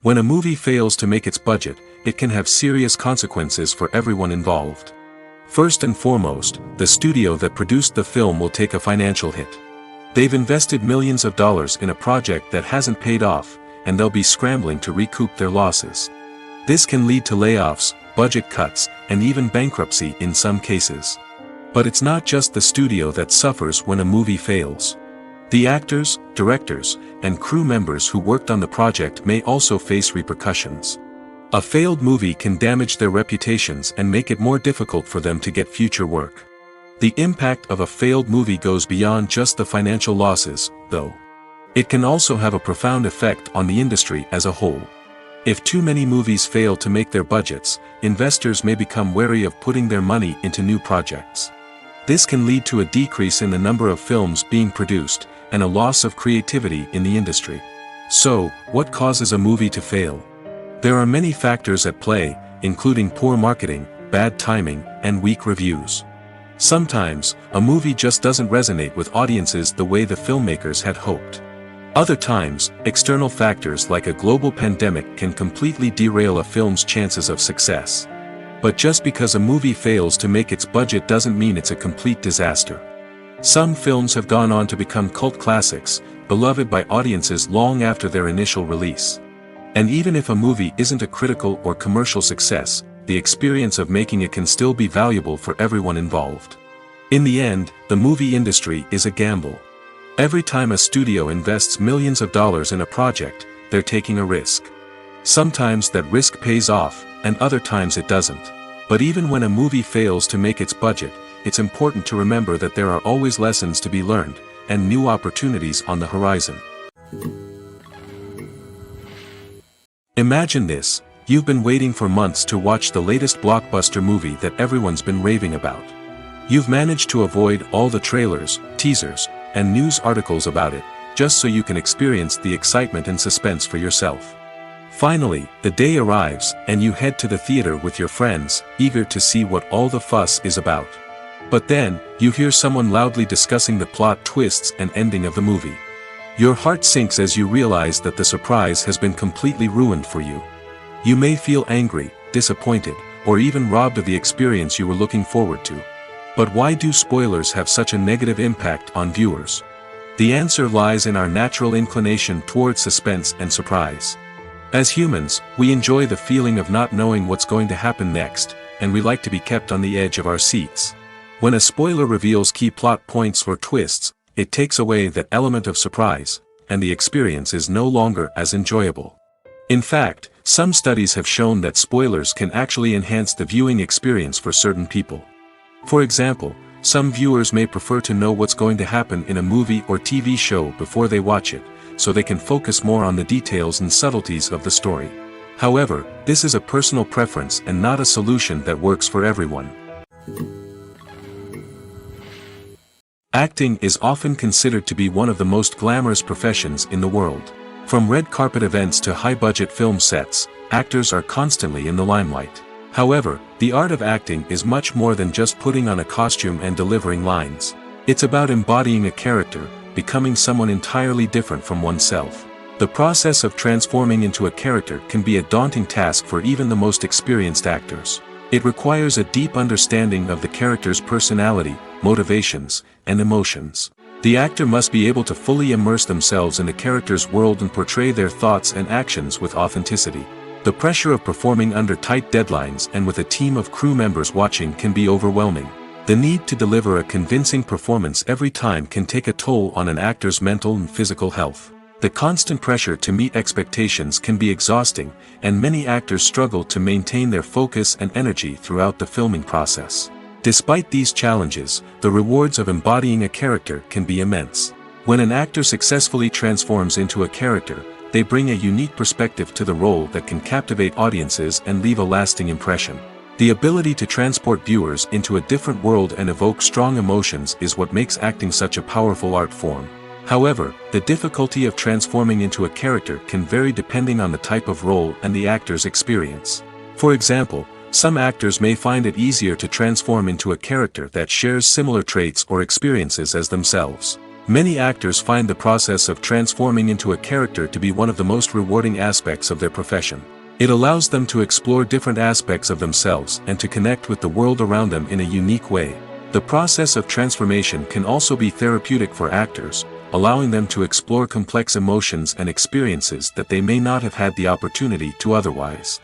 When a movie fails to make its budget, it can have serious consequences for everyone involved. First and foremost, the studio that produced the film will take a financial hit. They've invested millions of dollars in a project that hasn't paid off, and they'll be scrambling to recoup their losses. This can lead to layoffs, budget cuts, and even bankruptcy in some cases. But it's not just the studio that suffers when a movie fails. The actors, directors, and crew members who worked on the project may also face repercussions. A failed movie can damage their reputations and make it more difficult for them to get future work. The impact of a failed movie goes beyond just the financial losses, though. It can also have a profound effect on the industry as a whole. If too many movies fail to make their budgets, investors may become wary of putting their money into new projects. This can lead to a decrease in the number of films being produced, and a loss of creativity in the industry. So, what causes a movie to fail? There are many factors at play, including poor marketing, bad timing, and weak reviews. Sometimes, a movie just doesn't resonate with audiences the way the filmmakers had hoped. Other times, external factors like a global pandemic can completely derail a film's chances of success. But just because a movie fails to make its budget doesn't mean it's a complete disaster. Some films have gone on to become cult classics, beloved by audiences long after their initial release. And even if a movie isn't a critical or commercial success, the experience of making it can still be valuable for everyone involved. In the end, the movie industry is a gamble. Every time a studio invests millions of dollars in a project, they're taking a risk. Sometimes that risk pays off, and other times it doesn't. But even when a movie fails to make its budget, it's important to remember that there are always lessons to be learned, and new opportunities on the horizon. Imagine this: you've been waiting for months to watch the latest blockbuster movie that everyone's been raving about. You've managed to avoid all the trailers, teasers, and news articles about it, just so you can experience the excitement and suspense for yourself. Finally, the day arrives, and you head to the theater with your friends, eager to see what all the fuss is about. But then, you hear someone loudly discussing the plot twists and ending of the movie. Your heart sinks as you realize that the surprise has been completely ruined for you. You may feel angry, disappointed, or even robbed of the experience you were looking forward to. But why do spoilers have such a negative impact on viewers? The answer lies in our natural inclination toward suspense and surprise. As humans, we enjoy the feeling of not knowing what's going to happen next, and we like to be kept on the edge of our seats. When a spoiler reveals key plot points or twists, it takes away that element of surprise, and the experience is no longer as enjoyable. In fact, some studies have shown that spoilers can actually enhance the viewing experience for certain people. For example, some viewers may prefer to know what's going to happen in a movie or TV show before they watch it, so they can focus more on the details and subtleties of the story. However, this is a personal preference and not a solution that works for everyone. Acting is often considered to be one of the most glamorous professions in the world. From red carpet events to high-budget film sets, actors are constantly in the limelight. However, the art of acting is much more than just putting on a costume and delivering lines. It's about embodying a character, becoming someone entirely different from oneself. The process of transforming into a character can be a daunting task for even the most experienced actors. It requires a deep understanding of the character's personality, motivations, and emotions. The actor must be able to fully immerse themselves in the character's world and portray their thoughts and actions with authenticity. The pressure of performing under tight deadlines and with a team of crew members watching can be overwhelming. The need to deliver a convincing performance every time can take a toll on an actor's mental and physical health. The constant pressure to meet expectations can be exhausting, and many actors struggle to maintain their focus and energy throughout the filming process. Despite these challenges, the rewards of embodying a character can be immense. When an actor successfully transforms into a character, they bring a unique perspective to the role that can captivate audiences and leave a lasting impression. The ability to transport viewers into a different world and evoke strong emotions is what makes acting such a powerful art form. However, the difficulty of transforming into a character can vary depending on the type of role and the actor's experience. For example, some actors may find it easier to transform into a character that shares similar traits or experiences as themselves. Many actors find the process of transforming into a character to be one of the most rewarding aspects of their profession. It allows them to explore different aspects of themselves and to connect with the world around them in a unique way. The process of transformation can also be therapeutic for actors, allowing them to explore complex emotions and experiences that they may not have had the opportunity to otherwise.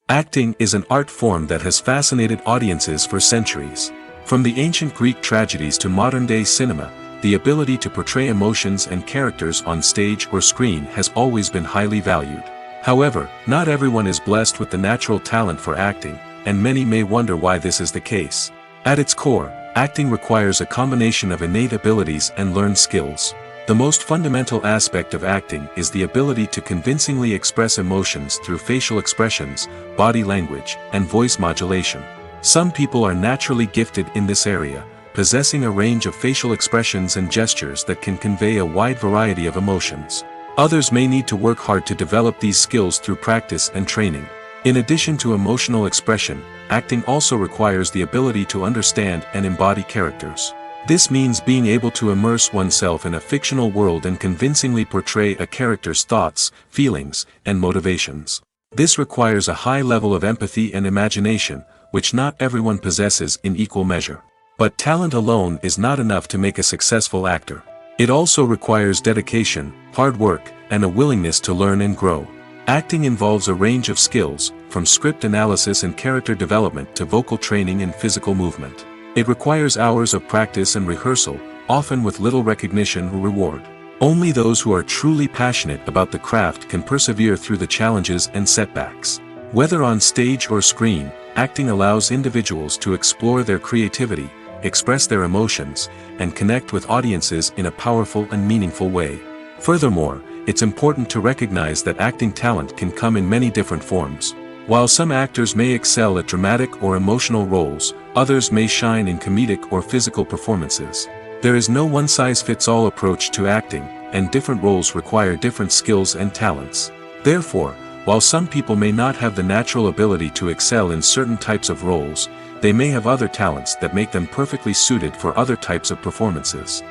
Acting is an art form that has fascinated audiences for centuries. From the ancient Greek tragedies to modern-day cinema, the ability to portray emotions and characters on stage or screen has always been highly valued. However, not everyone is blessed with the natural talent for acting, and many may wonder why this is the case. At its core, acting requires a combination of innate abilities and learned skills. The most fundamental aspect of acting is the ability to convincingly express emotions through facial expressions, body language, and voice modulation. Some people are naturally gifted in this area, possessing a range of facial expressions and gestures that can convey a wide variety of emotions. Others may need to work hard to develop these skills through practice and training. In addition to emotional expression, acting also requires the ability to understand and embody characters. This means being able to immerse oneself in a fictional world and convincingly portray a character's thoughts, feelings, and motivations. This requires a high level of empathy and imagination, which not everyone possesses in equal measure. But talent alone is not enough to make a successful actor. It also requires dedication, hard work, and a willingness to learn and grow. Acting involves a range of skills, from script analysis and character development to vocal training and physical movement. It requires hours of practice and rehearsal, often with little recognition or reward. Only those who are truly passionate about the craft can persevere through the challenges and setbacks. Whether on stage or screen, acting allows individuals to explore their creativity, express their emotions, and connect with audiences in a powerful and meaningful way. Furthermore, it's important to recognize that acting talent can come in many different forms. While some actors may excel at dramatic or emotional roles, others may shine in comedic or physical performances. There is no one-size-fits-all approach to acting, and different roles require different skills and talents. Therefore, while some people may not have the natural ability to excel in certain types of roles, they may have other talents that make them perfectly suited for other types of performances.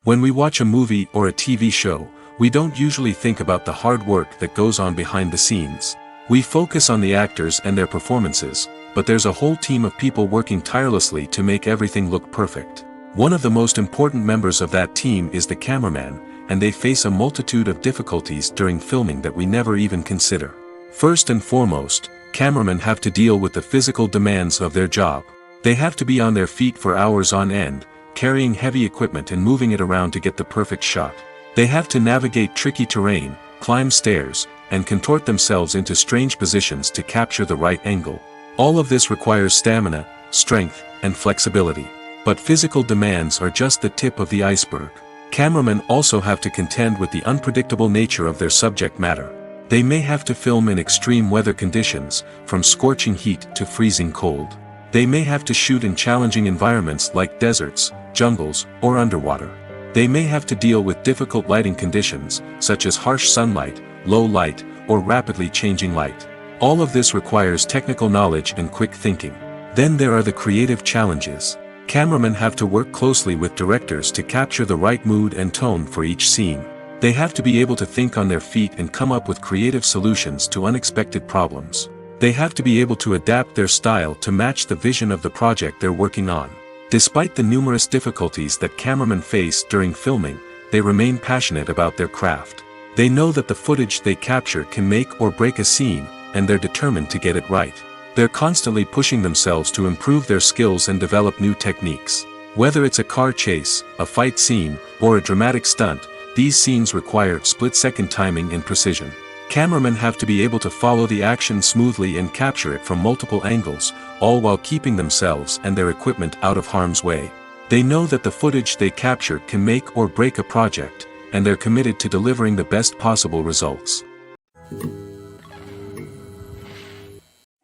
When we watch a movie or a TV show, we don't usually think about the hard work that goes on behind the scenes. We focus on the actors and their performances, but there's a whole team of people working tirelessly to make everything look perfect. One of the most important members of that team is the cameraman, and they face a multitude of difficulties during filming that we never even consider. First and foremost, cameramen have to deal with the physical demands of their job. They have to be on their feet for hours on end, carrying heavy equipment and moving it around to get the perfect shot. They have to navigate tricky terrain, climb stairs, and contort themselves into strange positions to capture the right angle. All of this requires stamina, strength, and flexibility. But physical demands are just the tip of the iceberg. Cameramen also have to contend with the unpredictable nature of their subject matter. They may have to film in extreme weather conditions, from scorching heat to freezing cold. They may have to shoot in challenging environments like deserts, jungles, or underwater. They may have to deal with difficult lighting conditions, such as harsh sunlight, low light, or rapidly changing light. All of this requires technical knowledge and quick thinking. Then there are the creative challenges. Cameramen have to work closely with directors to capture the right mood and tone for each scene. They have to be able to think on their feet and come up with creative solutions to unexpected problems. They have to be able to adapt their style to match the vision of the project they're working on. Despite the numerous difficulties that cameramen face during filming, they remain passionate about their craft. They know that the footage they capture can make or break a scene, and they're determined to get it right. They're constantly pushing themselves to improve their skills and develop new techniques. Whether it's a car chase, a fight scene, or a dramatic stunt, these scenes require split-second timing and precision. Cameramen have to be able to follow the action smoothly and capture it from multiple angles, all while keeping themselves and their equipment out of harm's way. They know that the footage they capture can make or break a project, and they're committed to delivering the best possible results.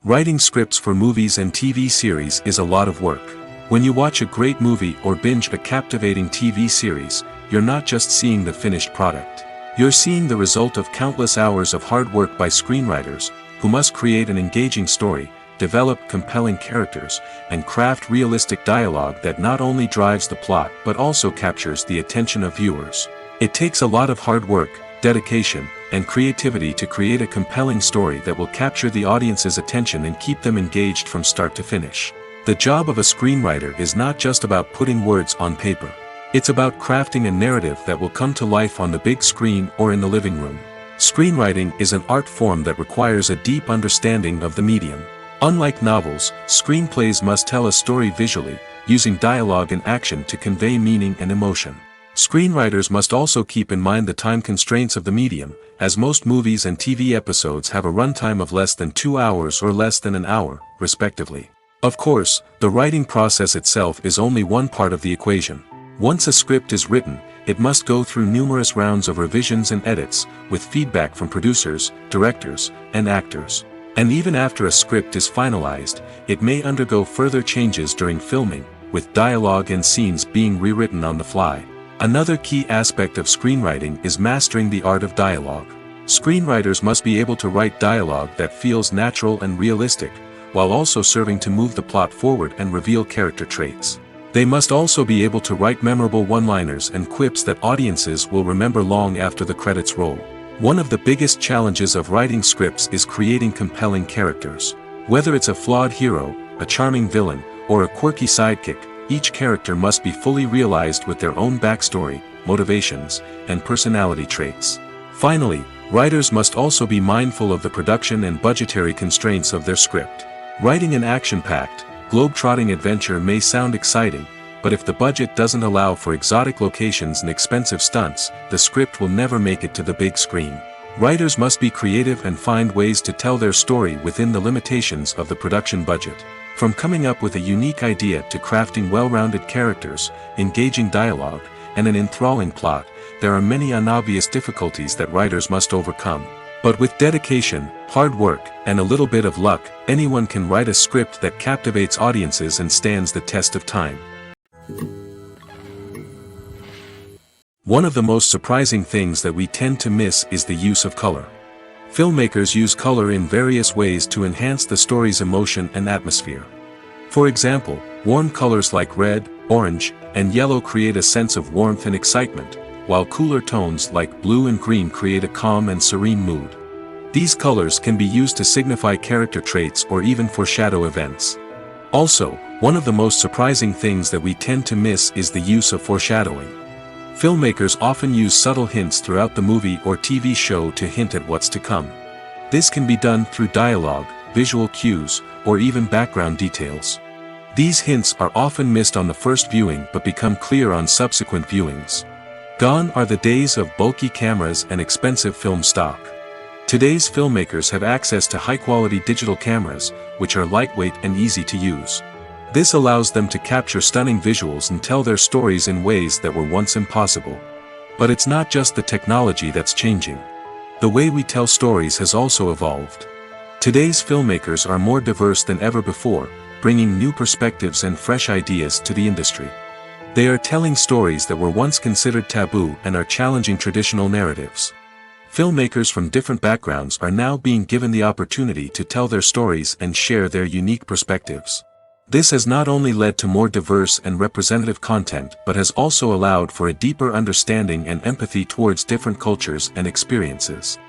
Writing scripts for movies and TV series is a lot of work. When you watch a great movie or binge a captivating TV series, you're not just seeing the finished product. You're seeing the result of countless hours of hard work by screenwriters, who must create an engaging story, develop compelling characters, and craft realistic dialogue that not only drives the plot but also captures the attention of viewers. It takes a lot of hard work, dedication, and creativity to create a compelling story that will capture the audience's attention and keep them engaged from start to finish. The job of a screenwriter is not just about putting words on paper. It's about crafting a narrative that will come to life on the big screen or in the living room. Screenwriting is an art form that requires a deep understanding of the medium. Unlike novels, screenplays must tell a story visually, using dialogue and action to convey meaning and emotion. Screenwriters must also keep in mind the time constraints of the medium, as most movies and TV episodes have a runtime of less than 2 hours or less than an hour, respectively. Of course, the writing process itself is only one part of the equation. Once a script is written, it must go through numerous rounds of revisions and edits, with feedback from producers, directors, and actors. And even after a script is finalized, it may undergo further changes during filming, with dialogue and scenes being rewritten on the fly. Another key aspect of screenwriting is mastering the art of dialogue. Screenwriters must be able to write dialogue that feels natural and realistic, while also serving to move the plot forward and reveal character traits. They must also be able to write memorable one-liners and quips that audiences will remember long after the credits roll. One of the biggest challenges of writing scripts is creating compelling characters. Whether it's a flawed hero, a charming villain, or a quirky sidekick, each character must be fully realized with their own backstory, motivations, and personality traits. Finally, writers must also be mindful of the production and budgetary constraints of their script. Writing an action-packed, globe-trotting adventure may sound exciting, but if the budget doesn't allow for exotic locations and expensive stunts, the script will never make it to the big screen. Writers must be creative and find ways to tell their story within the limitations of the production budget. From coming up with a unique idea to crafting well-rounded characters, engaging dialogue, and an enthralling plot, there are many unobvious difficulties that writers must overcome. But with dedication, hard work, and a little bit of luck, anyone can write a script that captivates audiences and stands the test of time. One of the most surprising things that we tend to miss is the use of color. Filmmakers use color in various ways to enhance the story's emotion and atmosphere. For example, warm colors like red, orange, and yellow create a sense of warmth and excitement, while cooler tones like blue and green create a calm and serene mood. These colors can be used to signify character traits or even foreshadow events. Also, one of the most surprising things that we tend to miss is the use of foreshadowing. Filmmakers often use subtle hints throughout the movie or TV show to hint at what's to come. This can be done through dialogue, visual cues, or even background details. These hints are often missed on the first viewing but become clear on subsequent viewings. Gone are the days of bulky cameras and expensive film stock. Today's filmmakers have access to high-quality digital cameras, which are lightweight and easy to use. This allows them to capture stunning visuals and tell their stories in ways that were once impossible. But it's not just the technology that's changing. The way we tell stories has also evolved. Today's filmmakers are more diverse than ever before, bringing new perspectives and fresh ideas to the industry. They are telling stories that were once considered taboo and are challenging traditional narratives. Filmmakers from different backgrounds are now being given the opportunity to tell their stories and share their unique perspectives. This has not only led to more diverse and representative content but has also allowed for a deeper understanding and empathy towards different cultures and experiences.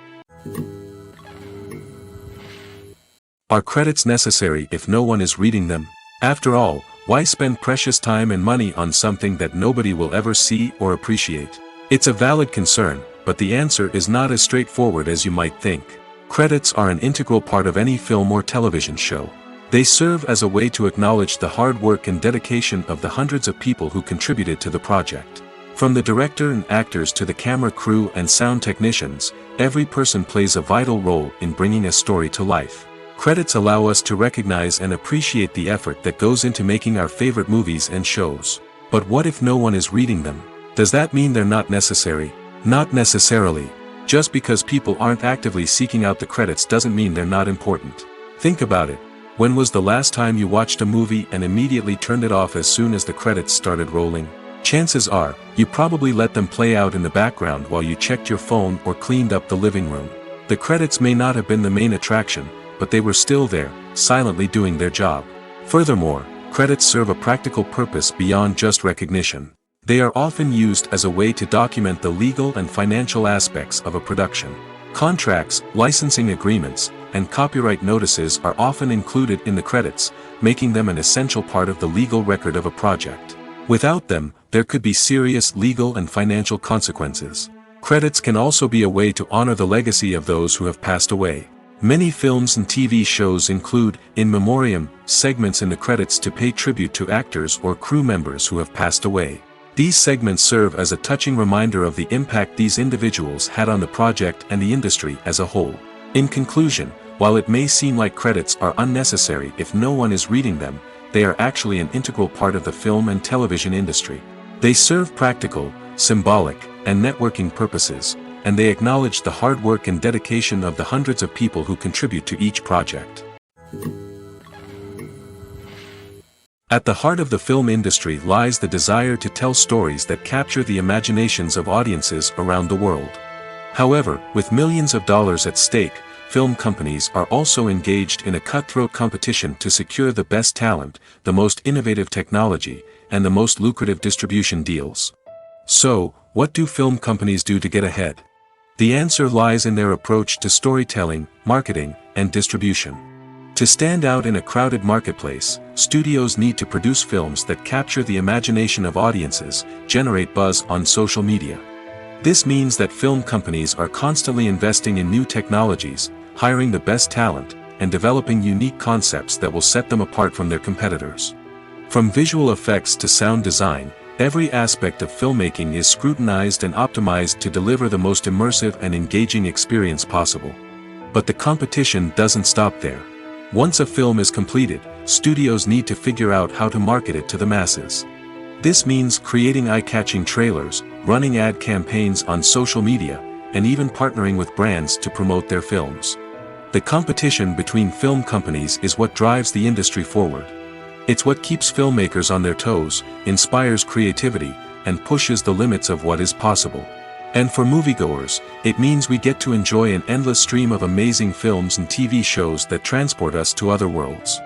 Are credits necessary if no one is reading them? After all, why spend precious time and money on something that nobody will ever see or appreciate? It's a valid concern, but the answer is not as straightforward as you might think. Credits are an integral part of any film or television show. They serve as a way to acknowledge the hard work and dedication of the hundreds of people who contributed to the project. From the director and actors to the camera crew and sound technicians, every person plays a vital role in bringing a story to life. Credits allow us to recognize and appreciate the effort that goes into making our favorite movies and shows. But what if no one is reading them? Does that mean they're not necessary? Not necessarily. Just because people aren't actively seeking out the credits doesn't mean they're not important. Think about it. When was the last time you watched a movie and immediately turned it off as soon as the credits started rolling? Chances are, you probably let them play out in the background while you checked your phone or cleaned up the living room. The credits may not have been the main attraction, but they were still there, silently doing their job. Furthermore, credits serve a practical purpose beyond just recognition. They are often used as a way to document the legal and financial aspects of a production. Contracts, licensing agreements, and copyright notices are often included in the credits, making them an essential part of the legal record of a project. Without them, there could be serious legal and financial consequences. Credits can also be a way to honor the legacy of those who have passed away. Many films and TV shows include, in memoriam, segments in the credits to pay tribute to actors or crew members who have passed away. These segments serve as a touching reminder of the impact these individuals had on the project and the industry as a whole. In conclusion, while it may seem like credits are unnecessary if no one is reading them, they are actually an integral part of the film and television industry. They serve practical, symbolic, and networking purposes, and they acknowledge the hard work and dedication of the hundreds of people who contribute to each project. At the heart of the film industry lies the desire to tell stories that capture the imaginations of audiences around the world. However, with millions of dollars at stake, film companies are also engaged in a cutthroat competition to secure the best talent, the most innovative technology, and the most lucrative distribution deals. So, what do film companies do to get ahead? The answer lies in their approach to storytelling, marketing, and distribution. To stand out in a crowded marketplace, studios need to produce films that capture the imagination of audiences, generate buzz on social media. This means that film companies are constantly investing in new technologies, hiring the best talent, and developing unique concepts that will set them apart from their competitors. From visual effects to sound design, every aspect of filmmaking is scrutinized and optimized to deliver the most immersive and engaging experience possible. But the competition doesn't stop there. Once a film is completed, studios need to figure out how to market it to the masses. This means creating eye-catching trailers, running ad campaigns on social media, and even partnering with brands to promote their films. The competition between film companies is what drives the industry forward. It's what keeps filmmakers on their toes, inspires creativity, and pushes the limits of what is possible. And for moviegoers, it means we get to enjoy an endless stream of amazing films and TV shows that transport us to other worlds.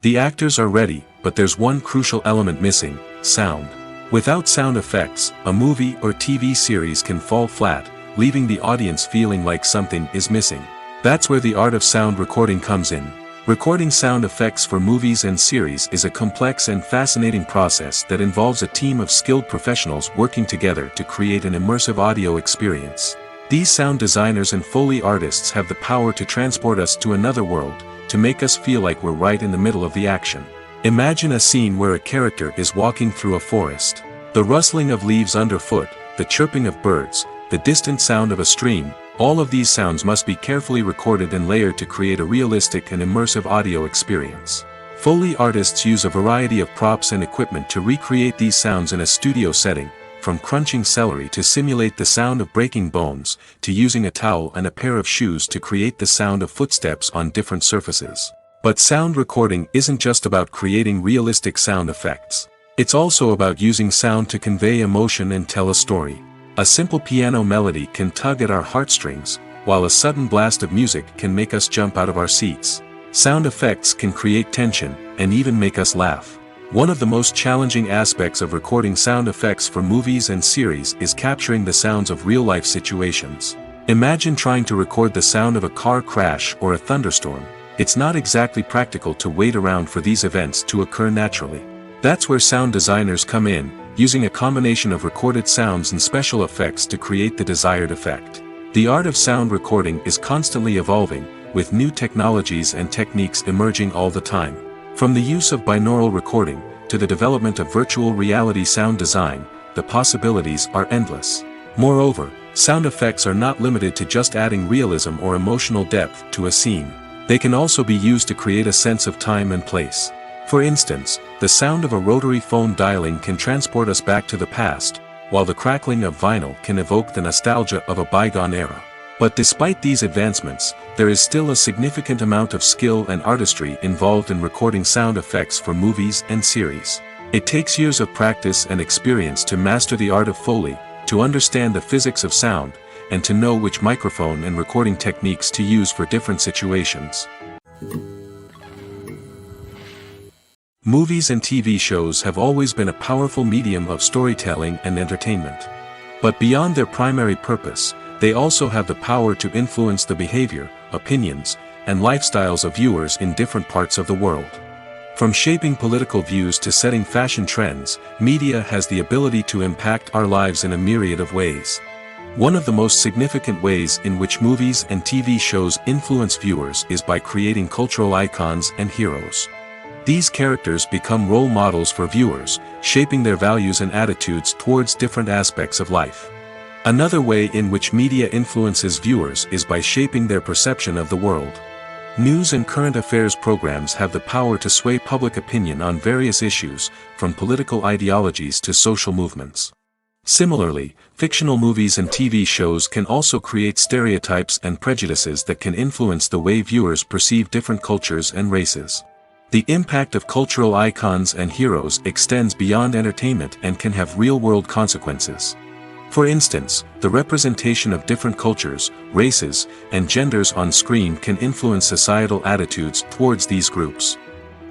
The actors are ready, but there's one crucial element missing: sound. Without sound effects, a movie or TV series can fall flat, leaving the audience feeling like something is missing. That's where the art of sound recording comes in. Recording sound effects for movies and series is a complex and fascinating process that involves a team of skilled professionals working together to create an immersive audio experience. These sound designers and Foley artists have the power to transport us to another world, to make us feel like we're right in the middle of the action. Imagine a scene where a character is walking through a forest. The rustling of leaves underfoot, the chirping of birds, the distant sound of a stream, all of these sounds must be carefully recorded and layered to create a realistic and immersive audio experience. Foley artists use a variety of props and equipment to recreate these sounds in a studio setting, from crunching celery to simulate the sound of breaking bones, to using a towel and a pair of shoes to create the sound of footsteps on different surfaces. But sound recording isn't just about creating realistic sound effects. It's also about using sound to convey emotion and tell a story. A simple piano melody can tug at our heartstrings, while a sudden blast of music can make us jump out of our seats. Sound effects can create tension, and even make us laugh. One of the most challenging aspects of recording sound effects for movies and series is capturing the sounds of real-life situations. Imagine trying to record the sound of a car crash or a thunderstorm. It's not exactly practical to wait around for these events to occur naturally. That's where sound designers come in, using a combination of recorded sounds and special effects to create the desired effect. The art of sound recording is constantly evolving, with new technologies and techniques emerging all the time. From the use of binaural recording, to the development of virtual reality sound design, the possibilities are endless. Moreover, sound effects are not limited to just adding realism or emotional depth to a scene. They can also be used to create a sense of time and place. For instance, the sound of a rotary phone dialing can transport us back to the past, while the crackling of vinyl can evoke the nostalgia of a bygone era. But despite these advancements, there is still a significant amount of skill and artistry involved in recording sound effects for movies and series. It takes years of practice and experience to master the art of Foley, to understand the physics of sound, and to know which microphone and recording techniques to use for different situations. Movies and TV shows have always been a powerful medium of storytelling and entertainment. But beyond their primary purpose, they also have the power to influence the behavior, opinions, and lifestyles of viewers in different parts of the world. From shaping political views to setting fashion trends, media has the ability to impact our lives in a myriad of ways. One of the most significant ways in which movies and TV shows influence viewers is by creating cultural icons and heroes. These characters become role models for viewers, shaping their values and attitudes towards different aspects of life. Another way in which media influences viewers is by shaping their perception of the world. News and current affairs programs have the power to sway public opinion on various issues, from political ideologies to social movements. Similarly, fictional movies and TV shows can also create stereotypes and prejudices that can influence the way viewers perceive different cultures and races. The impact of cultural icons and heroes extends beyond entertainment and can have real-world consequences. For instance, the representation of different cultures, races, and genders on screen can influence societal attitudes towards these groups.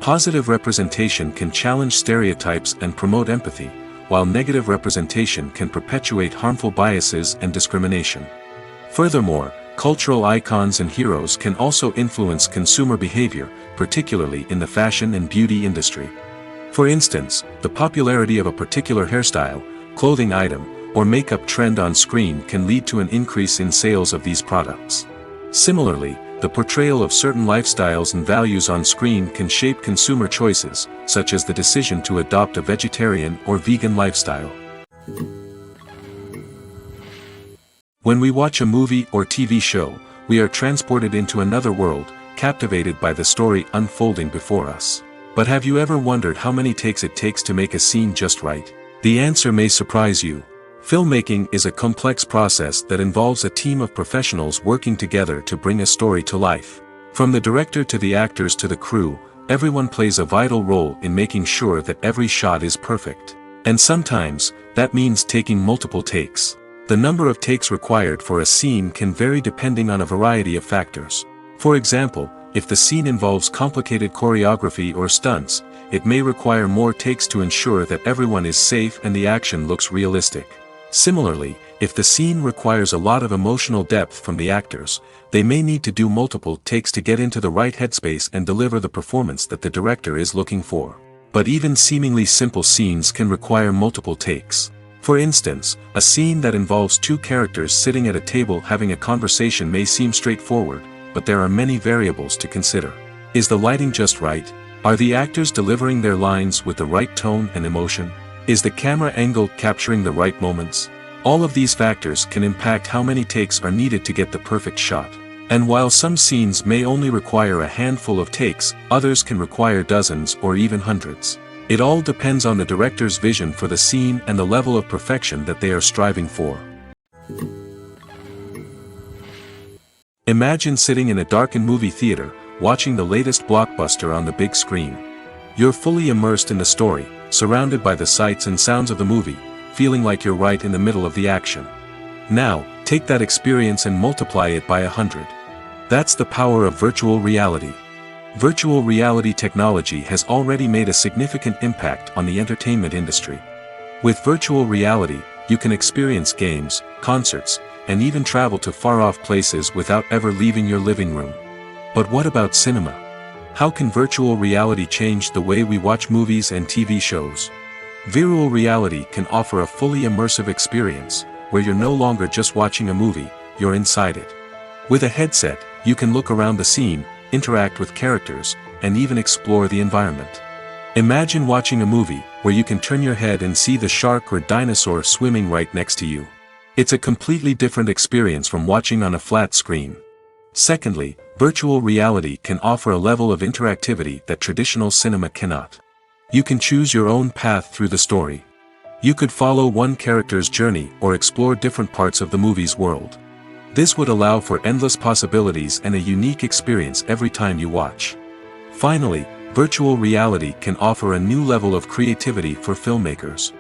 Positive representation can challenge stereotypes and promote empathy, while negative representation can perpetuate harmful biases and discrimination. Furthermore, cultural icons and heroes can also influence consumer behavior, particularly in the fashion and beauty industry. For instance, the popularity of a particular hairstyle, clothing item, or makeup trend on screen can lead to an increase in sales of these products. Similarly, the portrayal of certain lifestyles and values on screen can shape consumer choices, such as the decision to adopt a vegetarian or vegan lifestyle. When we watch a movie or TV show, we are transported into another world, captivated by the story unfolding before us. But have you ever wondered how many takes it takes to make a scene just right? The answer may surprise you. Filmmaking is a complex process that involves a team of professionals working together to bring a story to life. From the director to the actors to the crew, everyone plays a vital role in making sure that every shot is perfect. And sometimes, that means taking multiple takes. The number of takes required for a scene can vary depending on a variety of factors. For example, if the scene involves complicated choreography or stunts, it may require more takes to ensure that everyone is safe and the action looks realistic. Similarly, if the scene requires a lot of emotional depth from the actors, they may need to do multiple takes to get into the right headspace and deliver the performance that the director is looking for. But even seemingly simple scenes can require multiple takes. For instance, a scene that involves two characters sitting at a table having a conversation may seem straightforward, but there are many variables to consider. Is the lighting just right? Are the actors delivering their lines with the right tone and emotion? Is the camera angle capturing the right moments? All of these factors can impact how many takes are needed to get the perfect shot. And while some scenes may only require a handful of takes, others can require dozens or even hundreds. It all depends on the director's vision for the scene and the level of perfection that they are striving for. Imagine sitting in a darkened movie theater, watching the latest blockbuster on the big screen. You're fully immersed in the story, surrounded by the sights and sounds of the movie, feeling like you're right in the middle of the action. Now, take that experience and multiply it by 100. That's the power of virtual reality. Virtual reality technology has already made a significant impact on the entertainment industry. With virtual reality, you can experience games, concerts, and even travel to far-off places without ever leaving your living room. But what about cinema? How can virtual reality change the way we watch movies and TV shows? Virtual reality can offer a fully immersive experience, where you're no longer just watching a movie, you're inside it. With a headset, you can look around the scene, interact with characters, and even explore the environment. Imagine watching a movie where you can turn your head and see the shark or dinosaur swimming right next to you. It's a completely different experience from watching on a flat screen. Secondly, virtual reality can offer a level of interactivity that traditional cinema cannot. You can choose your own path through the story. You could follow one character's journey or explore different parts of the movie's world. This would allow for endless possibilities and a unique experience every time you watch. Finally, virtual reality can offer a new level of creativity for filmmakers.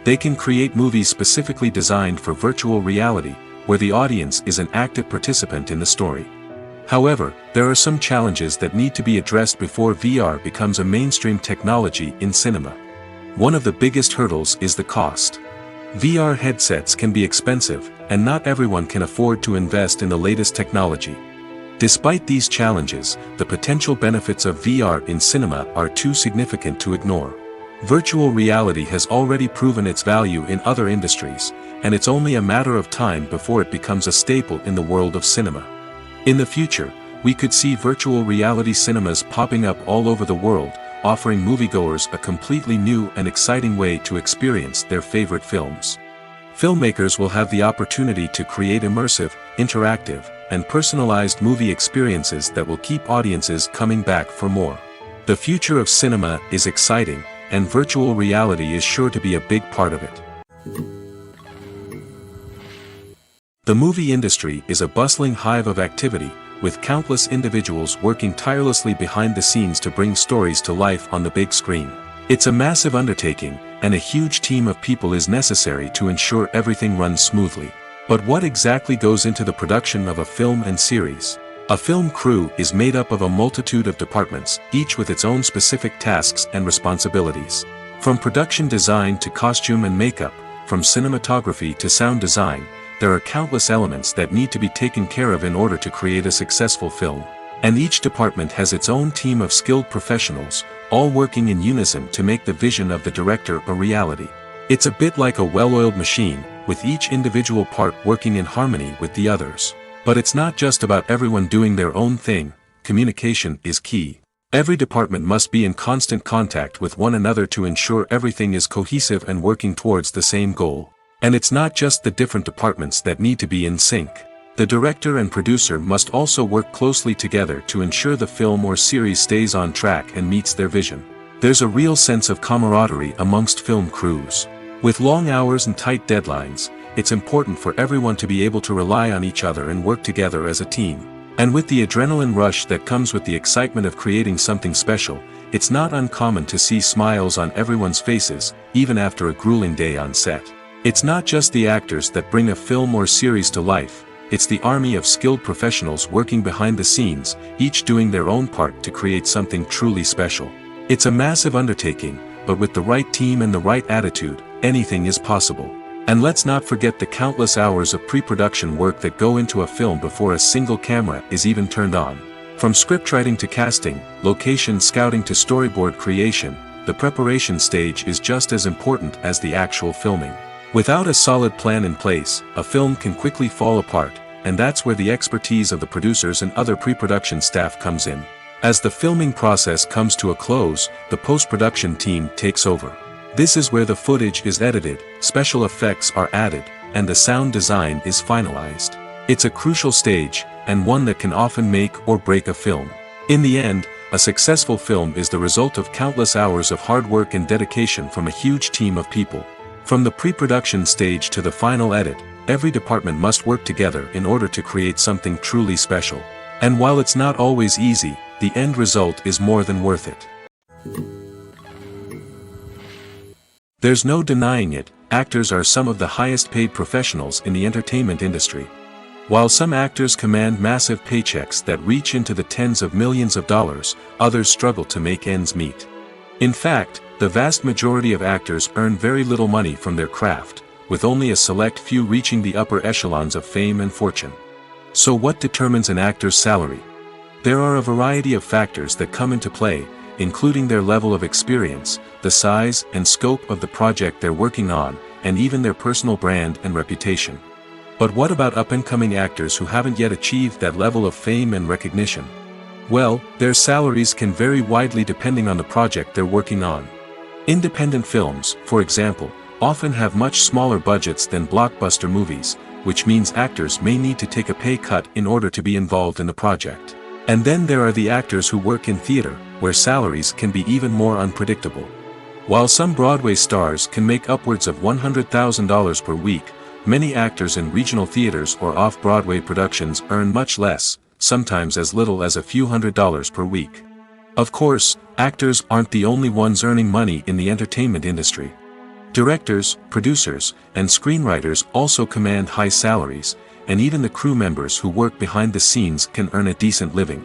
They can create movies specifically designed for virtual reality, where the audience is an active participant in the story. However, there are some challenges that need to be addressed before VR becomes a mainstream technology in cinema. One of the biggest hurdles is the cost. VR headsets can be expensive, and not everyone can afford to invest in the latest technology. Despite these challenges, the potential benefits of VR in cinema are too significant to ignore. Virtual reality has already proven its value in other industries, and it's only a matter of time before it becomes a staple in the world of cinema. In the future, we could see virtual reality cinemas popping up all over the world, offering moviegoers a completely new and exciting way to experience their favorite films. Filmmakers will have the opportunity to create immersive, interactive, and personalized movie experiences that will keep audiences coming back for more. The future of cinema is exciting, and virtual reality is sure to be a big part of it. The movie industry is a bustling hive of activity, with countless individuals working tirelessly behind the scenes to bring stories to life on the big screen. It's a massive undertaking, and a huge team of people is necessary to ensure everything runs smoothly. But what exactly goes into the production of a film and series? A film crew is made up of a multitude of departments, each with its own specific tasks and responsibilities. From production design to costume and makeup, from cinematography to sound design, there are countless elements that need to be taken care of in order to create a successful film. And each department has its own team of skilled professionals, all working in unison to make the vision of the director a reality. It's a bit like a well-oiled machine, with each individual part working in harmony with the others. But it's not just about everyone doing their own thing. Communication is key. Every department must be in constant contact with one another to ensure everything is cohesive and working towards the same goal. And it's not just the different departments that need to be in sync. The director and producer must also work closely together to ensure the film or series stays on track and meets their vision. There's a real sense of camaraderie amongst film crews. With long hours and tight deadlines, it's important for everyone to be able to rely on each other and work together as a team. And with the adrenaline rush that comes with the excitement of creating something special, it's not uncommon to see smiles on everyone's faces, even after a grueling day on set. It's not just the actors that bring a film or series to life, it's the army of skilled professionals working behind the scenes, each doing their own part to create something truly special. It's a massive undertaking, but with the right team and the right attitude, anything is possible. And let's not forget the countless hours of pre-production work that go into a film before a single camera is even turned on. From scriptwriting to casting, location scouting to storyboard creation, the preparation stage is just as important as the actual filming. Without a solid plan in place, a film can quickly fall apart, and that's where the expertise of the producers and other pre-production staff comes in. As the filming process comes to a close, the post-production team takes over. This is where the footage is edited, special effects are added, and the sound design is finalized. It's a crucial stage, and one that can often make or break a film. In the end, a successful film is the result of countless hours of hard work and dedication from a huge team of people. From the pre-production stage to the final edit, every department must work together in order to create something truly special. And while it's not always easy, the end result is more than worth it. There's no denying it, actors are some of the highest paid professionals in the entertainment industry. While some actors command massive paychecks that reach into the tens of millions of dollars, others struggle to make ends meet. In fact, the vast majority of actors earn very little money from their craft, with only a select few reaching the upper echelons of fame and fortune. So what determines an actor's salary? There are a variety of factors that come into play, including their level of experience, the size and scope of the project they're working on, and even their personal brand and reputation. But what about up-and-coming actors who haven't yet achieved that level of fame and recognition? Well, their salaries can vary widely depending on the project they're working on. Independent films, for example, often have much smaller budgets than blockbuster movies, which means actors may need to take a pay cut in order to be involved in the project. And then there are the actors who work in theater, where salaries can be even more unpredictable. While some Broadway stars can make upwards of $100,000 per week, many actors in regional theaters or off-Broadway productions earn much less, sometimes as little as a few $100s per week. Of course, actors aren't the only ones earning money in the entertainment industry. Directors, producers, and screenwriters also command high salaries, and even the crew members who work behind the scenes can earn a decent living.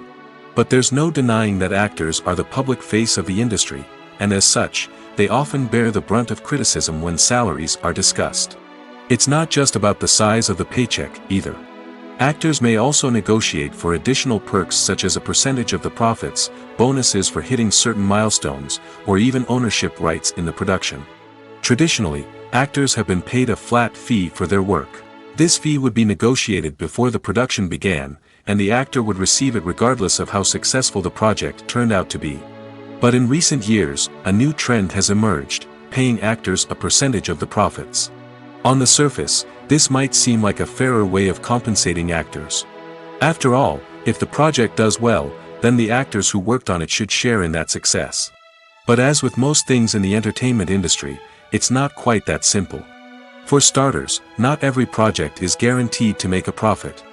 But there's no denying that actors are the public face of the industry, and as such, they often bear the brunt of criticism when salaries are discussed. It's not just about the size of the paycheck, either. Actors may also negotiate for additional perks such as a percentage of the profits, bonuses for hitting certain milestones, or even ownership rights in the production. Traditionally, actors have been paid a flat fee for their work. This fee would be negotiated before the production began, and the actor would receive it regardless of how successful the project turned out to be. But in recent years, a new trend has emerged, paying actors a percentage of the profits. On the surface, this might seem like a fairer way of compensating actors. After all, if the project does well, then the actors who worked on it should share in that success. But as with most things in the entertainment industry, it's not quite that simple. For starters, not every project is guaranteed to make a profit.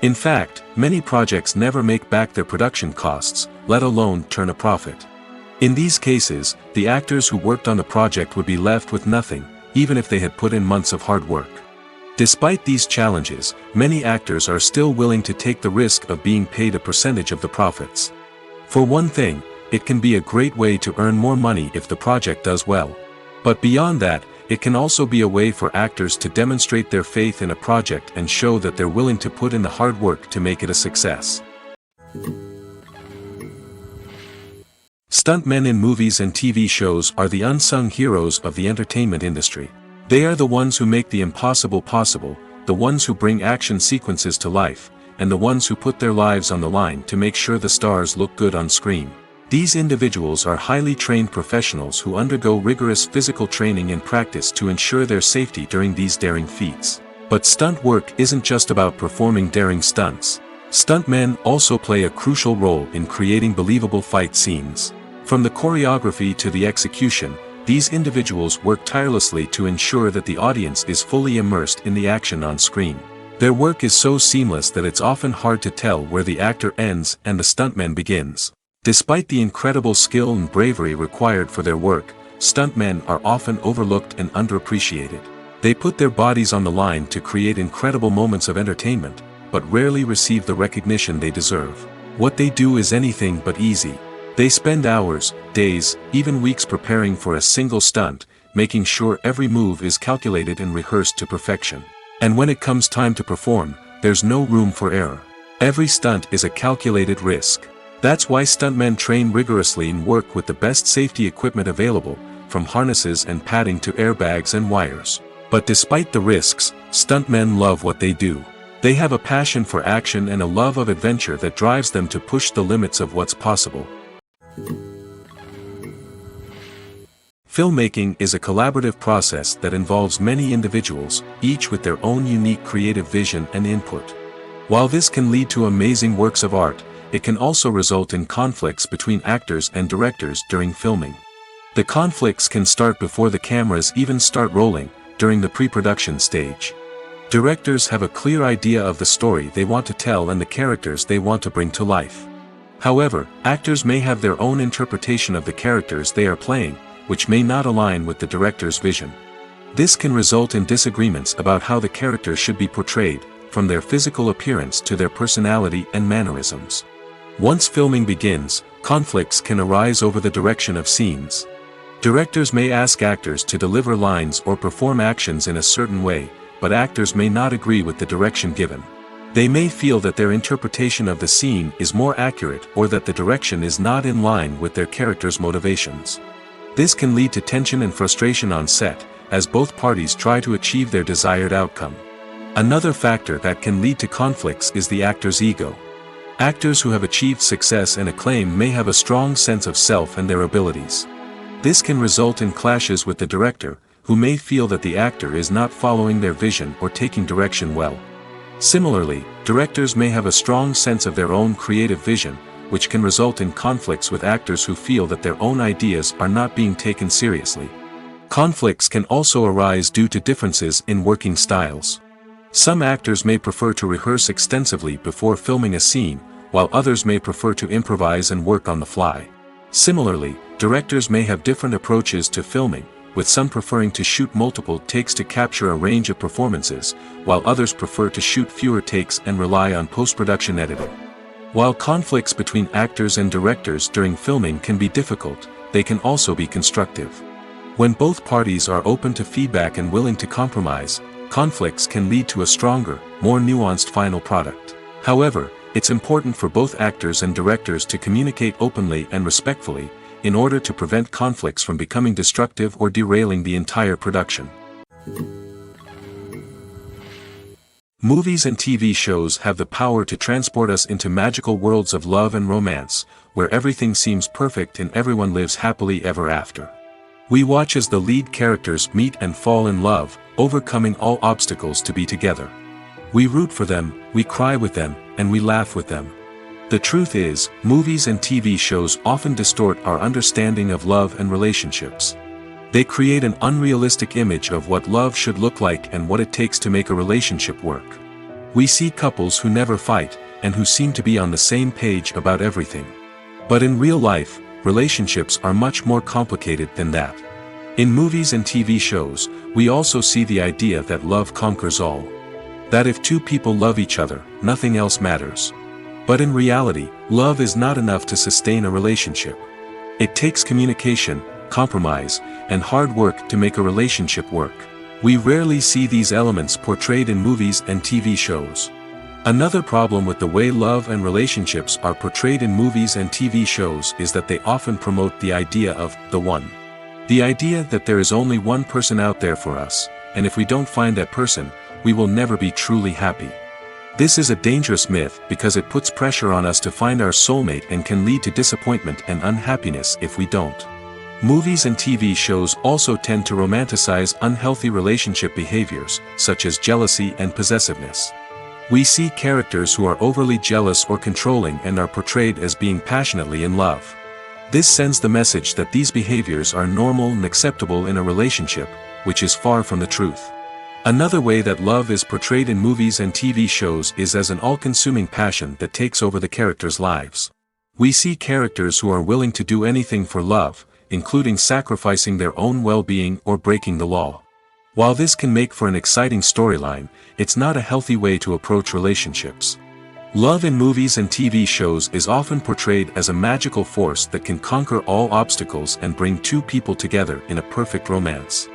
In fact, many projects never make back their production costs, let alone turn a profit. In these cases, the actors who worked on the project would be left with nothing, even if they had put in months of hard work. Despite these challenges, many actors are still willing to take the risk of being paid a percentage of the profits. For one thing, it can be a great way to earn more money if the project does well. But beyond that, it can also be a way for actors to demonstrate their faith in a project and show that they're willing to put in the hard work to make it a success. Stuntmen in movies and TV shows are the unsung heroes of the entertainment industry. They are the ones who make the impossible possible, the ones who bring action sequences to life, and the ones who put their lives on the line to make sure the stars look good on screen. These individuals are highly trained professionals who undergo rigorous physical training and practice to ensure their safety during these daring feats. But stunt work isn't just about performing daring stunts. Stuntmen also play a crucial role in creating believable fight scenes. From the choreography to the execution, these individuals work tirelessly to ensure that the audience is fully immersed in the action on screen. Their work is so seamless that it's often hard to tell where the actor ends and the stuntman begins. Despite the incredible skill and bravery required for their work, stuntmen are often overlooked and underappreciated. They put their bodies on the line to create incredible moments of entertainment, but rarely receive the recognition they deserve. What they do is anything but easy. They spend hours, days, even weeks preparing for a single stunt, making sure every move is calculated and rehearsed to perfection. And when it comes time to perform, there's no room for error. Every stunt is a calculated risk. That's why stuntmen train rigorously and work with the best safety equipment available, from harnesses and padding to airbags and wires. But despite the risks, stuntmen love what they do. They have a passion for action and a love of adventure that drives them to push the limits of what's possible. Filmmaking is a collaborative process that involves many individuals, each with their own unique creative vision and input. While this can lead to amazing works of art, it can also result in conflicts between actors and directors during filming. The conflicts can start before the cameras even start rolling, during the pre-production stage. Directors have a clear idea of the story they want to tell and the characters they want to bring to life. However, actors may have their own interpretation of the characters they are playing, which may not align with the director's vision. This can result in disagreements about how the characters should be portrayed, from their physical appearance to their personality and mannerisms. Once filming begins, conflicts can arise over the direction of scenes. Directors may ask actors to deliver lines or perform actions in a certain way, but actors may not agree with the direction given. They may feel that their interpretation of the scene is more accurate or that the direction is not in line with their character's motivations. This can lead to tension and frustration on set, as both parties try to achieve their desired outcome. Another factor that can lead to conflicts is the actor's ego. Actors who have achieved success and acclaim may have a strong sense of self and their abilities. This can result in clashes with the director, who may feel that the actor is not following their vision or taking direction well. Similarly, directors may have a strong sense of their own creative vision, which can result in conflicts with actors who feel that their own ideas are not being taken seriously. Conflicts can also arise due to differences in working styles. Some actors may prefer to rehearse extensively before filming a scene, while others may prefer to improvise and work on the fly. Similarly, directors may have different approaches to filming, with some preferring to shoot multiple takes to capture a range of performances, while others prefer to shoot fewer takes and rely on post-production editing. While conflicts between actors and directors during filming can be difficult, they can also be constructive. When both parties are open to feedback and willing to compromise, conflicts can lead to a stronger, more nuanced final product. However, it's important for both actors and directors to communicate openly and respectfully, in order to prevent conflicts from becoming destructive or derailing the entire production. Movies and TV shows have the power to transport us into magical worlds of love and romance, where everything seems perfect and everyone lives happily ever after. We watch as the lead characters meet and fall in love, overcoming all obstacles to be together. We root for them, we cry with them, and we laugh with them. The truth is, movies and TV shows often distort our understanding of love and relationships. They create an unrealistic image of what love should look like and what it takes to make a relationship work. We see couples who never fight, and who seem to be on the same page about everything. But in real life, relationships are much more complicated than that. In movies and TV shows, we also see the idea that love conquers all. That if two people love each other, nothing else matters. But in reality, love is not enough to sustain a relationship. It takes communication, compromise, and hard work to make a relationship work. We rarely see these elements portrayed in movies and TV shows. Another problem with the way love and relationships are portrayed in movies and TV shows is that they often promote the idea of the one. The idea that there is only one person out there for us, and if we don't find that person, we will never be truly happy. This is a dangerous myth because it puts pressure on us to find our soulmate and can lead to disappointment and unhappiness if we don't. Movies and TV shows also tend to romanticize unhealthy relationship behaviors, such as jealousy and possessiveness. We see characters who are overly jealous or controlling and are portrayed as being passionately in love. This sends the message that these behaviors are normal and acceptable in a relationship, which is far from the truth. Another way that love is portrayed in movies and TV shows is as an all-consuming passion that takes over the characters' lives. We see characters who are willing to do anything for love, including sacrificing their own well-being or breaking the law. While this can make for an exciting storyline, it's not a healthy way to approach relationships. Love in movies and TV shows is often portrayed as a magical force that can conquer all obstacles and bring two people together in a perfect romance.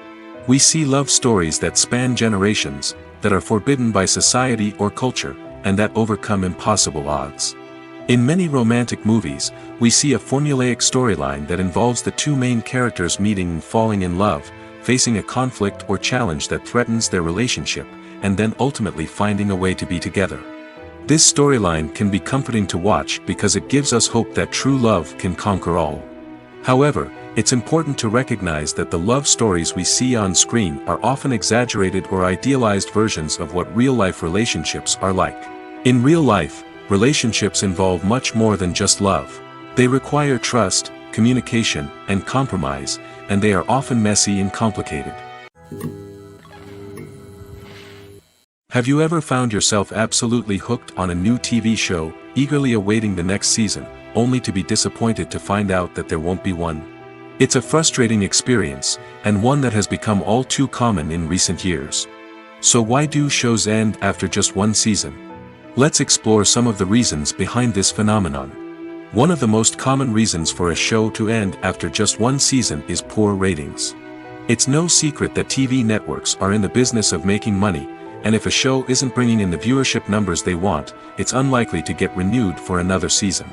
We see love stories that span generations, that are forbidden by society or culture, and that overcome impossible odds. In many romantic movies, we see a formulaic storyline that involves the two main characters meeting and falling in love, facing a conflict or challenge that threatens their relationship, and then ultimately finding a way to be together. This storyline can be comforting to watch because it gives us hope that true love can conquer all. However, it's important to recognize that the love stories we see on screen are often exaggerated or idealized versions of what real-life relationships are like. In real life, relationships involve much more than just love. They require trust, communication, and compromise, and they are often messy and complicated. Have you ever found yourself absolutely hooked on a new TV show, eagerly awaiting the next season, only to be disappointed to find out that there won't be one? It's a frustrating experience, and one that has become all too common in recent years. So why do shows end after just one season? Let's explore some of the reasons behind this phenomenon. One of the most common reasons for a show to end after just one season is poor ratings. It's no secret that TV networks are in the business of making money, and if a show isn't bringing in the viewership numbers they want, it's unlikely to get renewed for another season.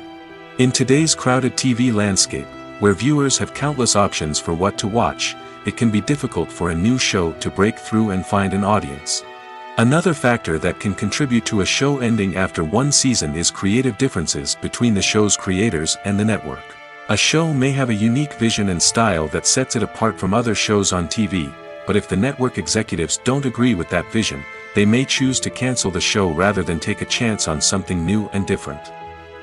In today's crowded TV landscape, where viewers have countless options for what to watch, it can be difficult for a new show to break through and find an audience. Another factor that can contribute to a show ending after one season is creative differences between the show's creators and the network. A show may have a unique vision and style that sets it apart from other shows on TV, but if the network executives don't agree with that vision, they may choose to cancel the show rather than take a chance on something new and different.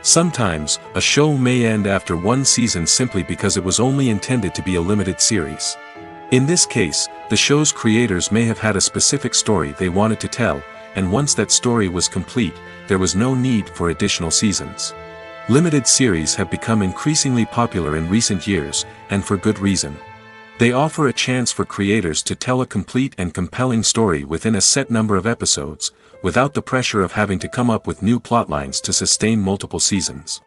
Sometimes, a show may end after one season simply because it was only intended to be a limited series. In this case, the show's creators may have had a specific story they wanted to tell, and once that story was complete, there was no need for additional seasons. Limited series have become increasingly popular in recent years, and for good reason. They offer a chance for creators to tell a complete and compelling story within a set number of episodes, without the pressure of having to come up with new plotlines to sustain multiple seasons.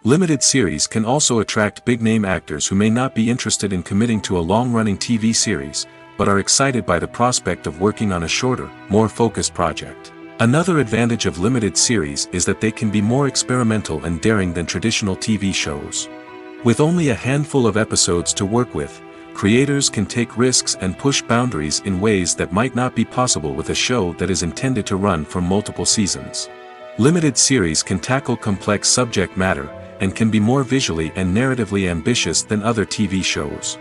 Limited series can also attract big-name actors who may not be interested in committing to a long-running TV series, but are excited by the prospect of working on a shorter, more focused project. Another advantage of limited series is that they can be more experimental and daring than traditional TV shows. With only a handful of episodes to work with, creators can take risks and push boundaries in ways that might not be possible with a show that is intended to run for multiple seasons. Limited series can tackle complex subject matter, and can be more visually and narratively ambitious than other TV shows.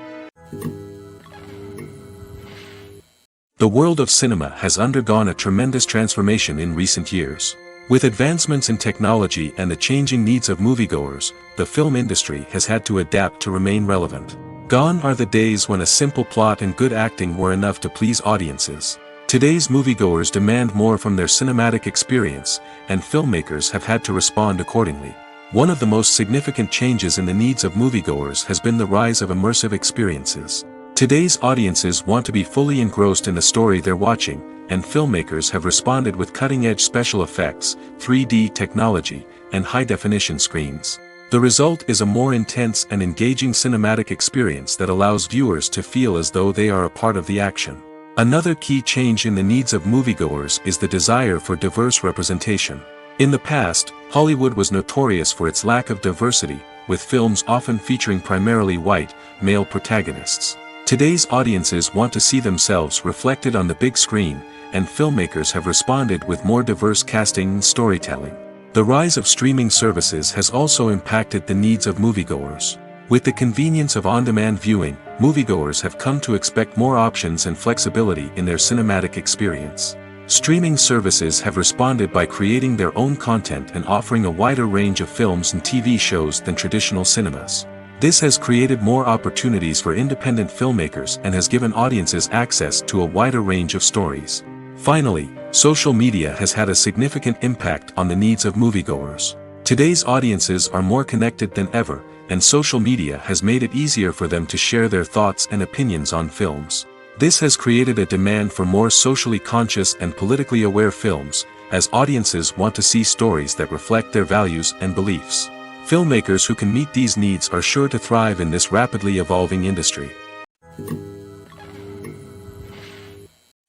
The world of cinema has undergone a tremendous transformation in recent years. With advancements in technology and the changing needs of moviegoers, the film industry has had to adapt to remain relevant. Gone are the days when a simple plot and good acting were enough to please audiences. Today's moviegoers demand more from their cinematic experience, and filmmakers have had to respond accordingly. One of the most significant changes in the needs of moviegoers has been the rise of immersive experiences. Today's audiences want to be fully engrossed in the story they're watching, and filmmakers have responded with cutting-edge special effects, 3D technology, and high-definition screens. The result is a more intense and engaging cinematic experience that allows viewers to feel as though they are a part of the action. Another key change in the needs of moviegoers is the desire for diverse representation. In the past, Hollywood was notorious for its lack of diversity, with films often featuring primarily white, male protagonists. Today's audiences want to see themselves reflected on the big screen, and filmmakers have responded with more diverse casting and storytelling. The rise of streaming services has also impacted the needs of moviegoers. With the convenience of on-demand viewing, moviegoers have come to expect more options and flexibility in their cinematic experience. Streaming services have responded by creating their own content and offering a wider range of films and TV shows than traditional cinemas. This has created more opportunities for independent filmmakers and has given audiences access to a wider range of stories. Finally, social media has had a significant impact on the needs of moviegoers. Today's audiences are more connected than ever, and social media has made it easier for them to share their thoughts and opinions on films. This has created a demand for more socially conscious and politically aware films, as audiences want to see stories that reflect their values and beliefs. Filmmakers who can meet these needs are sure to thrive in this rapidly evolving industry.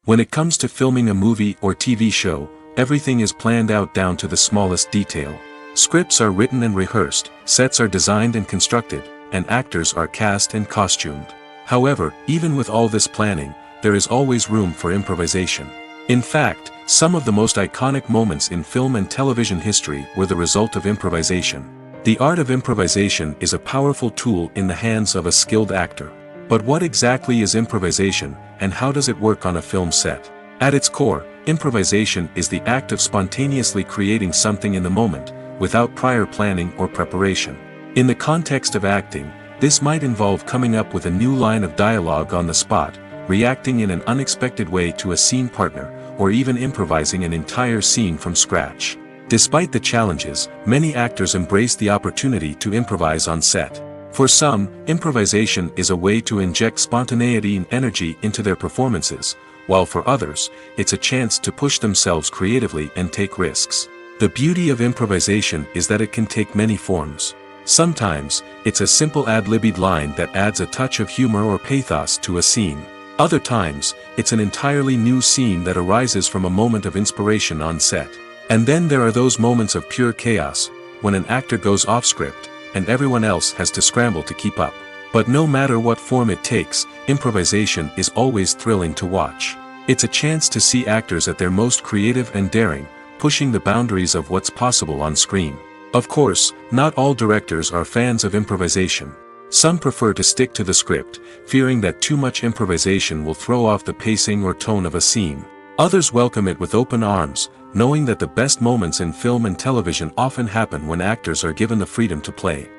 When it comes to filming a movie or TV show, everything is planned out down to the smallest detail. Scripts are written and rehearsed, sets are designed and constructed, and actors are cast and costumed. However, even with all this planning, there is always room for improvisation. In fact, some of the most iconic moments in film and television history were the result of improvisation. The art of improvisation is a powerful tool in the hands of a skilled actor. But what exactly is improvisation, and how does it work on a film set? At its core, improvisation is the act of spontaneously creating something in the moment, without prior planning or preparation. In the context of acting, this might involve coming up with a new line of dialogue on the spot, reacting in an unexpected way to a scene partner, or even improvising an entire scene from scratch. Despite the challenges, many actors embrace the opportunity to improvise on set. For some, improvisation is a way to inject spontaneity and energy into their performances, while for others, it's a chance to push themselves creatively and take risks. The beauty of improvisation is that it can take many forms. Sometimes, it's a simple ad-libbed line that adds a touch of humor or pathos to a scene. Other times, it's an entirely new scene that arises from a moment of inspiration on set. And then there are those moments of pure chaos, when an actor goes off script, and everyone else has to scramble to keep up. But no matter what form it takes, improvisation is always thrilling to watch. It's a chance to see actors at their most creative and daring, pushing the boundaries of what's possible on screen. Of course, not all directors are fans of improvisation. Some prefer to stick to the script, fearing that too much improvisation will throw off the pacing or tone of a scene. Others welcome it with open arms, knowing that the best moments in film and television often happen when actors are given the freedom to play.